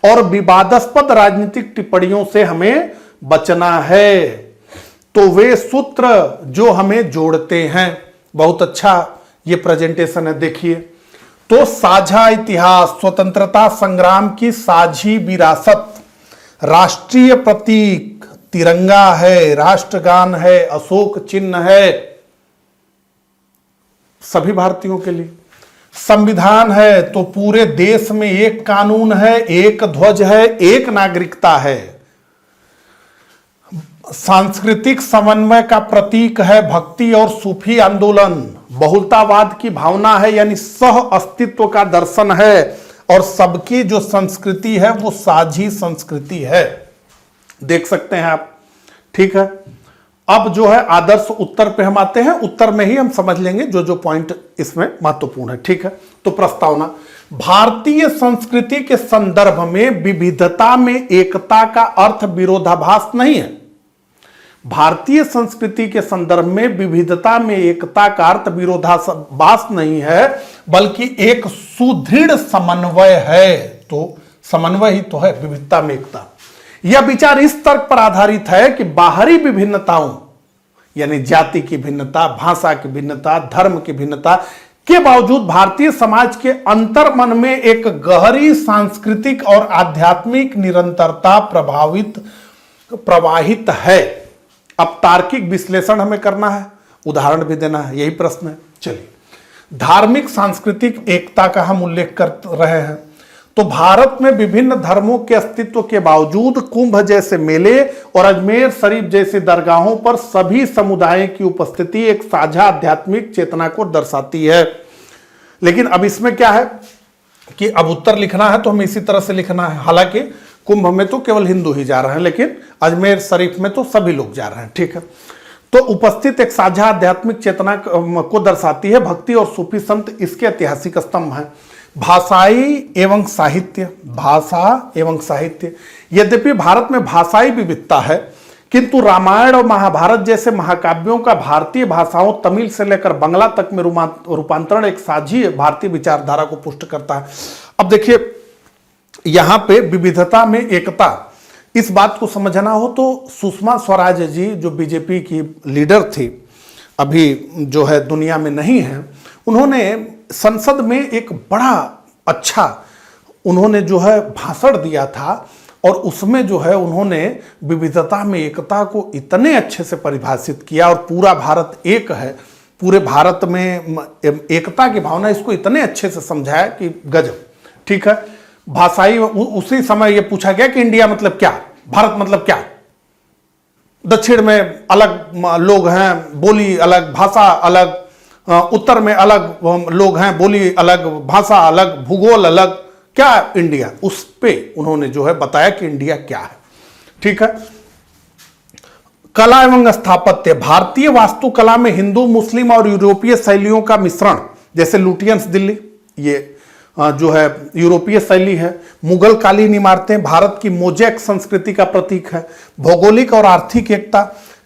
और विवादास्पद राजनीतिक टिप्पणियों से हमें बचना है। तो वे सूत्र जो हमें जोड़ते हैं। बहुत अच्छा ये प्रेजेंटेशन है, देखिए। तो साझा इतिहास, स्वतंत्रता संग्राम की साझी विरासत, राष्ट्रीय प्रतीक तिरंगा है, राष्ट्रगान है, अशोक चिन्ह है सभी भारतीयों के लिए। संविधान है, तो पूरे देश में एक कानून है, एक ध्वज है, एक नागरिकता है। सांस्कृतिक समन्वय का प्रतीक है भक्ति और सूफी आंदोलन। बहुलतावाद की भावना है, यानी सह अस्तित्व का दर्शन है। और सबकी जो संस्कृति है वो साझी संस्कृति है। देख सकते हैं आप। ठीक है, अब जो है आदर्श उत्तर पे हम आते हैं। उत्तर में ही हम समझ लेंगे जो जो पॉइंट इसमें महत्वपूर्ण है। ठीक है, तो प्रस्तावना, भारतीय संस्कृति के संदर्भ में विविधता में एकता का अर्थ विरोधाभास नहीं है। भारतीय संस्कृति के संदर्भ में विविधता में एकता का अर्थ विरोधाभास नहीं है, बल्कि एक सुदृढ़ समन्वय है। तो समन्वय ही तो है विविधता में एकता। यह विचार इस तर्क पर आधारित है कि बाहरी विभिन्नताओं, यानी जाति की भिन्नता, भाषा की भिन्नता, धर्म की भिन्नता के बावजूद भारतीय समाज के अंतर्मन में एक गहरी सांस्कृतिक और आध्यात्मिक निरंतरता प्रवाहित है। अब तार्किक विश्लेषण हमें करना है, उदाहरण भी देना है, यही प्रश्न है। चलिए, धार्मिक सांस्कृतिक एकता का हम उल्लेख कर रहे हैं। तो भारत में विभिन्न धर्मों के अस्तित्व के बावजूद कुंभ जैसे मेले और अजमेर शरीफ जैसी दरगाहों पर सभी समुदायों की उपस्थिति एक साझा आध्यात्मिक चेतना को दर्शाती है। लेकिन अब इसमें क्या है कि अब उत्तर लिखना है तो हमें इसी तरह से लिखना है। हालांकि कुंभ में तो केवल हिंदू ही जा रहे हैं, लेकिन अजमेर शरीफ में तो सभी लोग जा रहे हैं। ठीक है, तो उपस्थित एक साझा आध्यात्मिक चेतना को दर्शाती है। भक्ति और सूफी संत इसके ऐतिहासिक स्तंभ हैं। भाषाई एवं साहित्य, भाषा एवं साहित्य, यद्यपि भारत में भाषाई विविधता है, किंतु रामायण और महाभारत जैसे महाकाव्यों का भारतीय भाषाओं तमिल से लेकर बांग्ला तक में रूपांतरण एक साझी भारतीय विचारधारा को पुष्ट करता है। अब देखिए, यहां पे विविधता में एकता, इस बात को समझना हो तो सुषमा स्वराज जी जो बीजेपी की लीडर थी, अभी जो है दुनिया में नहीं है, उन्होंने संसद में एक बड़ा अच्छा उन्होंने जो है भाषण दिया था और उसमें जो है उन्होंने विविधता में एकता को इतने अच्छे से परिभाषित किया, और पूरा भारत एक है, पूरे भारत में एकता की भावना, इसको इतने अच्छे से समझाया कि गजब। ठीक है, भाषाई उसी समय ये पूछा गया कि इंडिया मतलब क्या, भारत मतलब क्या। दक्षिण में अलग लोग हैं, बोली अलग, भाषा अलग, उत्तर में अलग लोग हैं, बोली अलग, भाषा अलग, भूगोल अलग, क्या इंडिया। उस पे उन्होंने जो है बताया कि इंडिया क्या है। ठीक है, कला एवं स्थापत्य, भारतीय वास्तुकला में हिंदू, मुस्लिम और यूरोपीय शैलियों का मिश्रण, जैसे लुटियंस दिल्ली, ये जो है यूरोपीय शैली है। मुगल कालीन इमारतें भारत की मोजैक संस्कृति का प्रतीक है। भौगोलिक और आर्थिक एकता,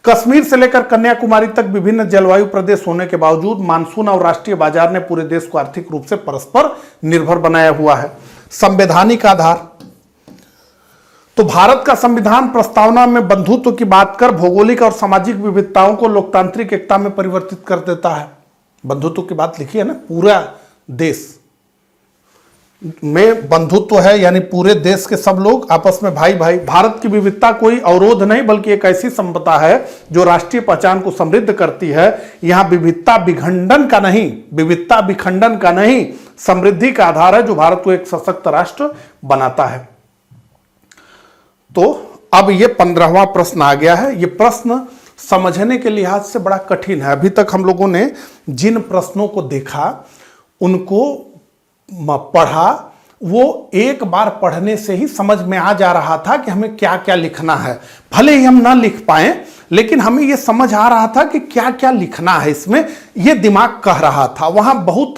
कश्मीर से लेकर कन्याकुमारी तक विभिन्न जलवायु प्रदेश होने के बावजूद मानसून और राष्ट्रीय बाजार ने पूरे देश को आर्थिक रूप से परस्पर निर्भर बनाया हुआ है। संवैधानिक आधार, तो भारत का संविधान प्रस्तावना में बंधुत्व की बात कर भौगोलिक और सामाजिक विविधताओं को लोकतांत्रिक एकता में परिवर्तित कर देता है। बंधुत्व की बात लिखी है ना, पूरा देश में बंधुत्व है, यानी पूरे देश के सब लोग आपस में भाई भाई। भारत की विविधता कोई अवरोध नहीं बल्कि एक ऐसी संपदा है जो राष्ट्रीय पहचान को समृद्ध करती है। यहां विविधता विखंडन का नहीं, विविधता विखंडन का नहीं, समृद्धि का आधार है जो भारत को एक सशक्त राष्ट्र बनाता है। तो अब ये 15वां प्रश्न आ गया है। ये प्रश्न समझने के लिहाज से बड़ा कठिन है। अभी तक हम लोगों ने जिन प्रश्नों को देखा, उनको पढ़ा, वो एक बार पढ़ने से ही समझ में आ जा रहा था कि हमें क्या क्या लिखना है। भले ही हम ना लिख पाए, लेकिन हमें ये समझ आ रहा था कि क्या क्या लिखना है इसमें, ये दिमाग कह रहा था। वहां बहुत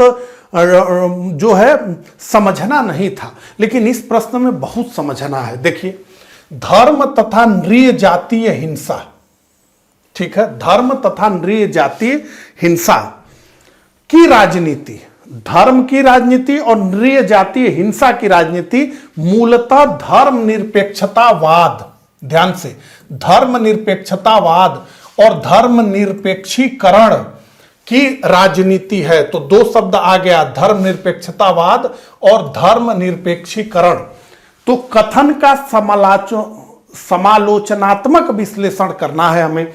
जो है समझना नहीं था, लेकिन इस प्रश्न में बहुत समझना है। देखिए, धर्म तथा नृ जातीय हिंसा, ठीक है, धर्म तथा नृ जातीय हिंसा की राजनीति, धर्म की राजनीति और नृ जातीय हिंसा की राजनीति मूलतः धर्म निरपेक्षतावाद, ध्यान से, धर्म निरपेक्षतावाद और धर्म निरपेक्षीकरण की राजनीति है। तो दो शब्द आ गया, धर्म निरपेक्षतावाद और धर्म निरपेक्षीकरण। तो कथन का समालोचनात्मक विश्लेषण करना है हमें।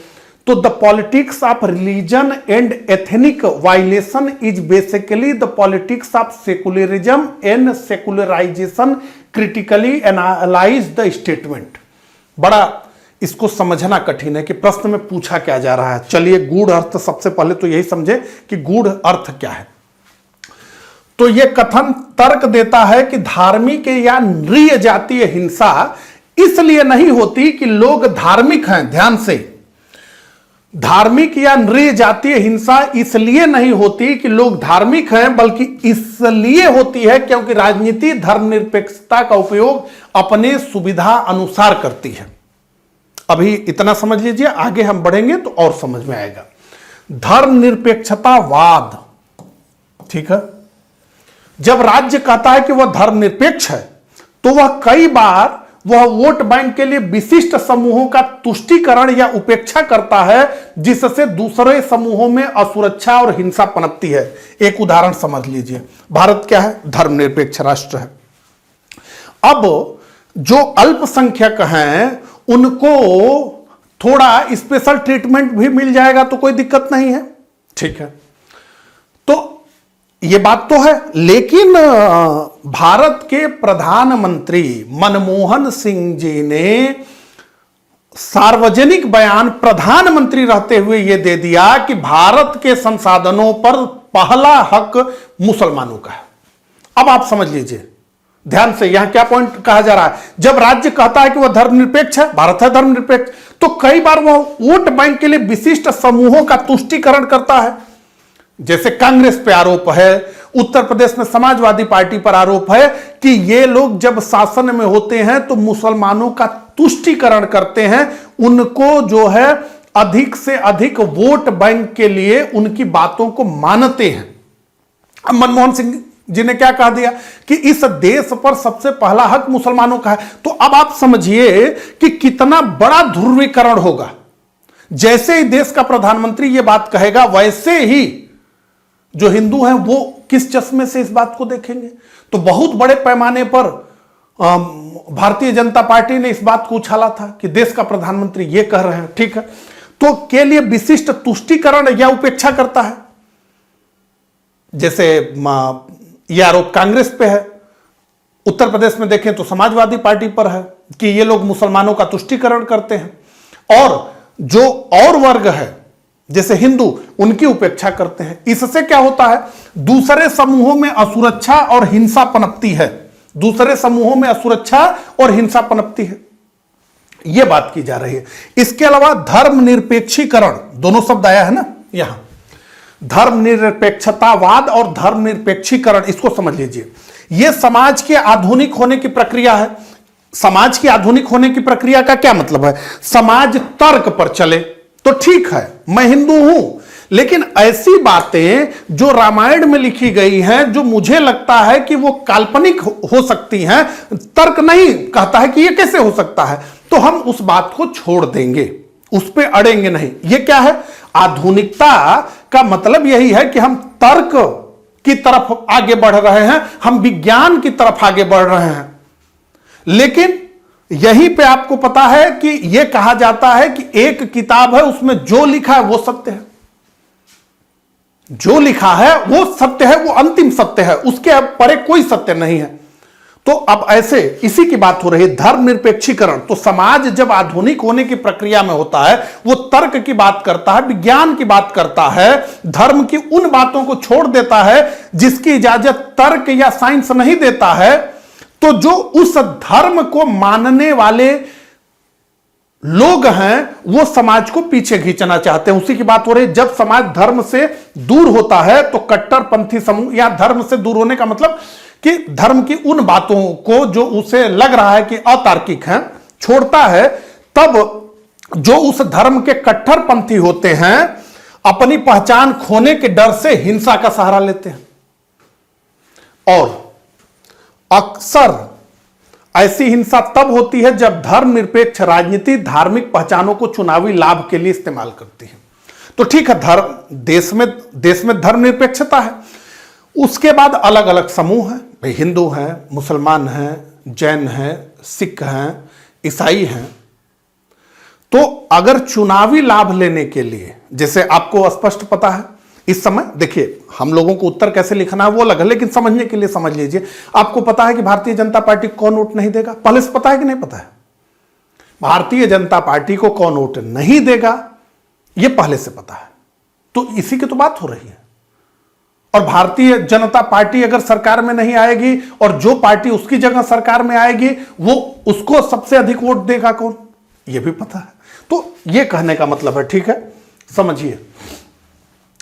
तो the politics of religion and ethnic violation is basically the politics of secularism and secularisation, critically analyse the statement. बड़ा इसको समझना कठिन है कि प्रश्न में पूछा क्या जा रहा है। चलिए, गूढ़ अर्थ सबसे पहले तो यही समझे कि गूढ़ अर्थ क्या है। तो यह कथन तर्क देता है कि धार्मिक या नृ जातीय हिंसा इसलिए नहीं होती कि लोग धार्मिक हैं, ध्यान से, धार्मिक या नृ जातीय हिंसा इसलिए नहीं होती कि लोग धार्मिक हैं, बल्कि इसलिए होती है क्योंकि राजनीति धर्मनिरपेक्षता का उपयोग अपने सुविधा अनुसार करती है। अभी इतना समझ लीजिए, आगे हम बढ़ेंगे तो और समझ में आएगा। धर्मनिरपेक्षतावाद, ठीक है, जब राज्य कहता है कि वह धर्मनिरपेक्ष है, तो वह कई बार वह वोट बैंक के लिए विशिष्ट समूहों का तुष्टीकरण या उपेक्षा करता है, जिससे दूसरे समूहों में असुरक्षा और हिंसा पनपती है। एक उदाहरण समझ लीजिए, भारत क्या है, धर्मनिरपेक्ष राष्ट्र है। अब जो अल्पसंख्यक हैं उनको थोड़ा स्पेशल ट्रीटमेंट भी मिल जाएगा तो कोई दिक्कत नहीं है, ठीक है। तो ये बात तो है, लेकिन भारत के प्रधानमंत्री मनमोहन सिंह जी ने सार्वजनिक बयान प्रधानमंत्री रहते हुए यह दे दिया कि भारत के संसाधनों पर पहला हक मुसलमानों का है। अब आप समझ लीजिए ध्यान से, यहां क्या पॉइंट कहा जा रहा है। जब राज्य कहता है कि वह धर्मनिरपेक्ष है, भारत है धर्मनिरपेक्ष, तो कई बार वह वोट बैंक के लिए विशिष्ट समूहों का तुष्टीकरण करता है। जैसे कांग्रेस पे आरोप है, उत्तर प्रदेश में समाजवादी पार्टी पर आरोप है कि ये लोग जब शासन में होते हैं तो मुसलमानों का तुष्टीकरण करते हैं, उनको जो है अधिक से अधिक वोट बैंक के लिए उनकी बातों को मानते हैं। अब मनमोहन सिंह जी ने क्या कह दिया कि इस देश पर सबसे पहला हक मुसलमानों का है। तो अब आप समझिए कि कितना बड़ा ध्रुवीकरण होगा। जैसे ही देश का प्रधानमंत्री यह बात कहेगा, वैसे ही जो हिंदू हैं वो किस चश्मे से इस बात को देखेंगे। तो बहुत बड़े पैमाने पर भारतीय जनता पार्टी ने इस बात को उछाला था कि देश का प्रधानमंत्री ये कह रहे हैं, ठीक है, तो के लिए विशिष्ट तुष्टीकरण या उपेक्षा करता है। जैसे ये आरोप कांग्रेस पे है, उत्तर प्रदेश में देखें तो समाजवादी पार्टी पर है कि ये लोग मुसलमानों का तुष्टीकरण करते हैं, और जो और वर्ग है जैसे हिंदू, उनकी उपेक्षा करते हैं। इससे क्या होता है, दूसरे समूहों में असुरक्षा और हिंसा पनपती है, दूसरे समूहों में असुरक्षा और हिंसा पनपती है, यह बात की जा रही है। इसके अलावा धर्मनिरपेक्षीकरण, दोनों शब्द आया है ना यहां, धर्मनिरपेक्षतावाद और धर्मनिरपेक्षीकरण, इसको समझ लीजिए। यह समाज के आधुनिक होने की प्रक्रिया है। समाज की आधुनिक होने की प्रक्रिया का क्या मतलब है, समाज तर्क पर चले तो ठीक है, मैं हिंदू हूं, लेकिन ऐसी बातें जो रामायण में लिखी गई हैं, जो मुझे लगता है कि वो काल्पनिक हो सकती हैं, तर्क नहीं कहता है कि ये कैसे हो सकता है, तो हम उस बात को छोड़ देंगे, उस पर अड़ेंगे नहीं। ये क्या है, आधुनिकता का मतलब यही है कि हम तर्क की तरफ आगे बढ़ रहे हैं, हम विज्ञान की तरफ आगे बढ़ रहे हैं। लेकिन यहीं पे आपको पता है कि यह कहा जाता है कि एक किताब है, उसमें जो लिखा है वो सत्य है, जो लिखा है वो सत्य है, वो अंतिम सत्य है, उसके परे कोई सत्य नहीं है। तो अब ऐसे इसी की बात हो रही है, धर्मनिरपेक्षीकरण। तो समाज जब आधुनिक होने की प्रक्रिया में होता है, वो तर्क की बात करता है, विज्ञान की बात करता है, धर्म की उन बातों को छोड़ देता है जिसकी इजाजत तर्क या साइंस नहीं देता है। तो जो उस धर्म को मानने वाले लोग हैं, वो समाज को पीछे खींचना चाहते हैं। उसी की बात हो रही है, जब समाज धर्म से दूर होता है तो कट्टरपंथी समूह, या धर्म से दूर होने का मतलब कि धर्म की उन बातों को जो उसे लग रहा है कि अतार्किक हैं, छोड़ता है, तब जो उस धर्म के कट्टरपंथी होते हैं अपनी पहचान खोने के डर से हिंसा का सहारा लेते हैं। और अक्सर ऐसी हिंसा तब होती है जब धर्मनिरपेक्ष राजनीति धार्मिक पहचानों को चुनावी लाभ के लिए इस्तेमाल करती है। तो ठीक है, देश में धर्मनिरपेक्षता है, उसके बाद अलग अलग समूह हैं, भाई हिंदू हैं, मुसलमान हैं, जैन हैं, सिख हैं, ईसाई हैं। तो अगर चुनावी लाभ लेने के लिए, जैसे आपको स्पष्ट पता है इस समय, देखिए हम लोगों को उत्तर कैसे लिखना है वो अलग है, लेकिन समझने के लिए समझ लीजिए। आपको पता है कि भारतीय जनता पार्टी को कौन वोट नहीं देगा, पहले से पता है कि नहीं पता है? भारतीय जनता पार्टी को कौन वोट नहीं देगा यह पहले से पता है। तो इसी की तो बात हो रही है। और भारतीय जनता पार्टी अगर सरकार में नहीं आएगी और जो पार्टी उसकी जगह सरकार में आएगी वो उसको सबसे अधिक वोट देगा कौन, यह भी पता है। तो यह कहने का मतलब है, ठीक है, समझिए।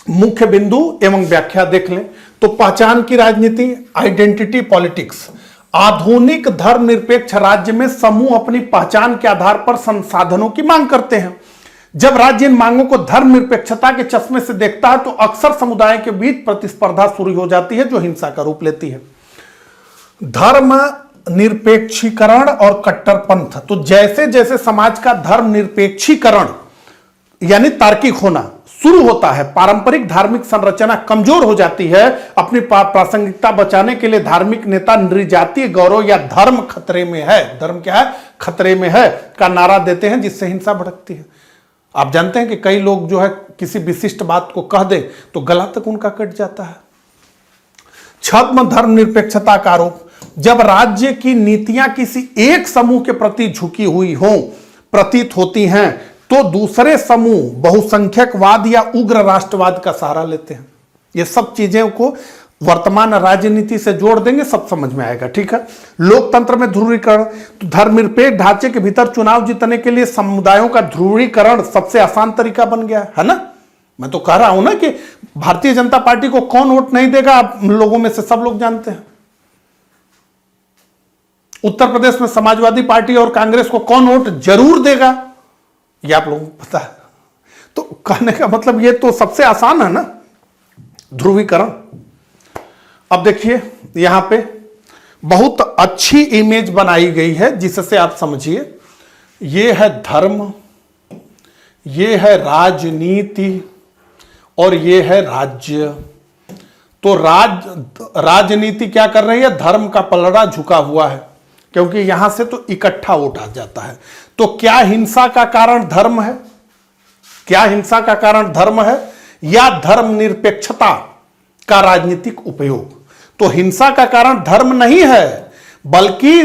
मुख्य बिंदु एवं व्याख्या देख लें तो पहचान की राजनीति, आइडेंटिटी पॉलिटिक्स। आधुनिक धर्मनिरपेक्ष राज्य में समूह अपनी पहचान के आधार पर संसाधनों की मांग करते हैं। जब राज्य इन मांगों को धर्मनिरपेक्षता के चश्मे से देखता है तो अक्सर समुदाय के बीच प्रतिस्पर्धा शुरू हो जाती है जो हिंसा का रूप लेती है। धर्मनिरपेक्षीकरण और कट्टरपंथ। तो जैसे जैसे समाज का धर्मनिरपेक्षीकरण यानी तार्किक होना शुरू होता है, पारंपरिक धार्मिक संरचना कमजोर हो जाती है। अपनी प्रासंगिकता बचाने के लिए धार्मिक नेता निर्जातीय गौरव या धर्म खतरे में है, धर्म क्या है, खतरे में है का नारा देते हैं, जिससे हिंसा भड़कती है। आप जानते हैं कि कई लोग जो है किसी विशिष्ट बात को कह दे तो गला तक उनका कट जाता है। छद्म धर्मनिरपेक्षता का आरोप। जब राज्य की नीतियां किसी एक समूह के प्रति झुकी हुई हो प्रतीत होती हैं तो दूसरे समूह बहुसंख्यकवाद या उग्र राष्ट्रवाद का सहारा लेते हैं। ये सब चीजें को वर्तमान राजनीति से जोड़ देंगे, सब समझ में आएगा, ठीक है। लोकतंत्र में ध्रुवीकरण। तो धर्मनिरपेक्ष ढांचे के भीतर चुनाव जीतने के लिए समुदायों का ध्रुवीकरण सबसे आसान तरीका बन गया है ना। मैं तो कह रहा हूं ना कि भारतीय जनता पार्टी को कौन वोट नहीं देगा, आप लोगों में से सब लोग जानते हैं। उत्तर प्रदेश में समाजवादी पार्टी और कांग्रेस को कौन वोट जरूर देगा, यह आप लोगों को पता है। तो कहने का मतलब यह तो सबसे आसान है ना, ध्रुवीकरण। अब देखिए यहां पे बहुत अच्छी इमेज बनाई गई है जिससे आप समझिए, यह है धर्म, यह है राजनीति और यह है राज्य। तो राजनीति क्या कर रही है, धर्म का पलड़ा झुका हुआ है, क्योंकि यहां से तो इकट्ठा वोट आ जाता है। तो क्या हिंसा का कारण धर्म है? क्या हिंसा का कारण धर्म है या धर्मनिरपेक्षता का राजनीतिक उपयोग? तो हिंसा का कारण धर्म नहीं है, बल्कि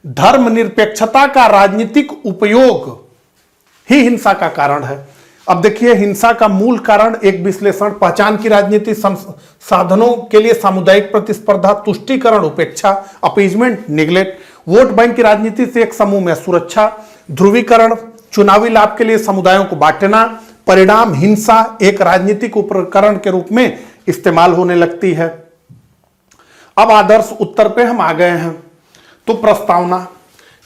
धर्मनिरपेक्षता का राजनीतिक उपयोग ही हिंसा का कारण है। अब देखिए, हिंसा का मूल कारण एक विश्लेषण: पहचान की राजनीति, संसाधनों के लिए सामुदायिक प्रतिस्पर्धा, तुष्टीकरण, उपेक्षा, अपीजमेंट, निगलेक्ट, वोट बैंक की राजनीति से एक समूह में सुरक्षा, ध्रुवीकरण, चुनावी लाभ के लिए समुदायों को बांटना, परिणाम हिंसा एक राजनीतिक उपकरण के रूप में इस्तेमाल होने लगती है। अब आदर्श उत्तर पे हम आ गए हैं। तो प्रस्तावना: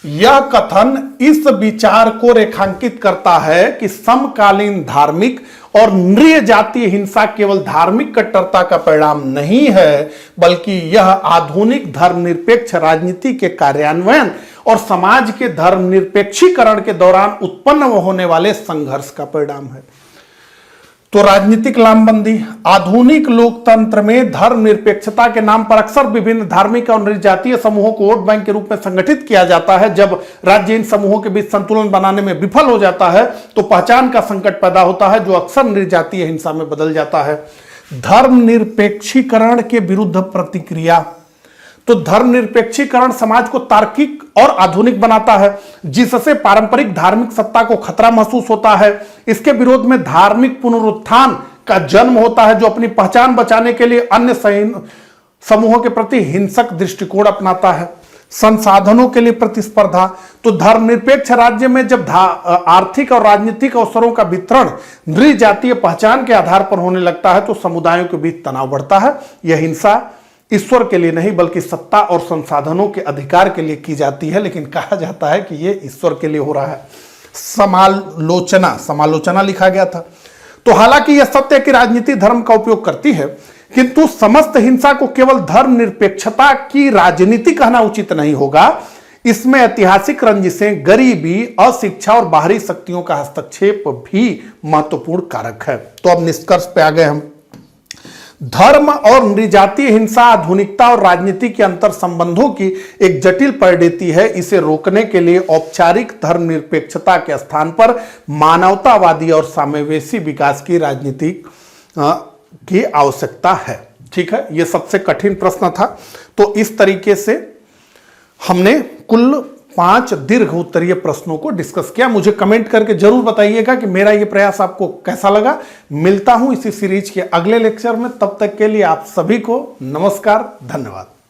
यह कथन इस विचार को रेखांकित करता है कि समकालीन धार्मिक और नृ जातीय हिंसा केवल धार्मिक कट्टरता का परिणाम नहीं है, बल्कि यह आधुनिक धर्मनिरपेक्ष राजनीति के कार्यान्वयन और समाज के धर्मनिरपेक्षीकरण के दौरान उत्पन्न होने वाले संघर्ष का परिणाम है। तो राजनीतिक लामबंदी: आधुनिक लोकतंत्र में धर्मनिरपेक्षता के नाम पर अक्सर विभिन्न धार्मिक और नृजातीय समूहों को वोट बैंक के रूप में संगठित किया जाता है। जब राज्य इन समूहों के बीच संतुलन बनाने में विफल हो जाता है तो पहचान का संकट पैदा होता है, जो अक्सर नृजातीय हिंसा में बदल जाता है। धर्मनिरपेक्षीकरण के विरुद्ध प्रतिक्रिया: तो धर्मनिरपेक्षीकरण समाज को तार्किक और आधुनिक बनाता है, जिससे पारंपरिक धार्मिक सत्ता को खतरा महसूस होता है। इसके विरोध में धार्मिक पुनरुत्थान का जन्म होता है, जो अपनी पहचान बचाने के लिए अन्य समूहों के प्रति हिंसक दृष्टिकोण अपनाता है। संसाधनों के लिए प्रतिस्पर्धा: तो धर्मनिरपेक्ष राज्य में जब आर्थिक और राजनीतिक अवसरों का वितरण नृ जातीय पहचान के आधार पर होने लगता है तो समुदायों के बीच तनाव बढ़ता है। यह हिंसा ईश्वर के लिए नहीं, बल्कि सत्ता और संसाधनों के अधिकार के लिए की जाती है, लेकिन कहा जाता है कि यह ईश्वर के लिए हो रहा है। समालोचना लिखा गया था। तो हालांकि यह सत्य है कि राजनीति धर्म का उपयोग करती है, किंतु समस्त हिंसा को केवल धर्मनिरपेक्षता की राजनीति कहना उचित नहीं होगा। इसमें ऐतिहासिक रंजिशें, गरीबी, अशिक्षा और बाहरी शक्तियों का हस्तक्षेप भी महत्वपूर्ण कारक है। तो अब निष्कर्ष पे आ गए हम। धर्म और नृजातीय हिंसा आधुनिकता और राजनीति के अंतर संबंधों की एक जटिल परिणति है। इसे रोकने के लिए औपचारिक धर्मनिरपेक्षता के स्थान पर मानवतावादी और साम्यवेशी विकास की राजनीति की आवश्यकता है। ठीक है, यह सबसे कठिन प्रश्न था। तो इस तरीके से हमने कुल 5 दीर्घ उत्तरीय प्रश्नों को डिस्कस किया। मुझे कमेंट करके जरूर बताइएगा कि मेरा यह प्रयास आपको कैसा लगा। मिलता हूं इसी सीरीज के अगले लेक्चर में, तब तक के लिए आप सभी को नमस्कार, धन्यवाद।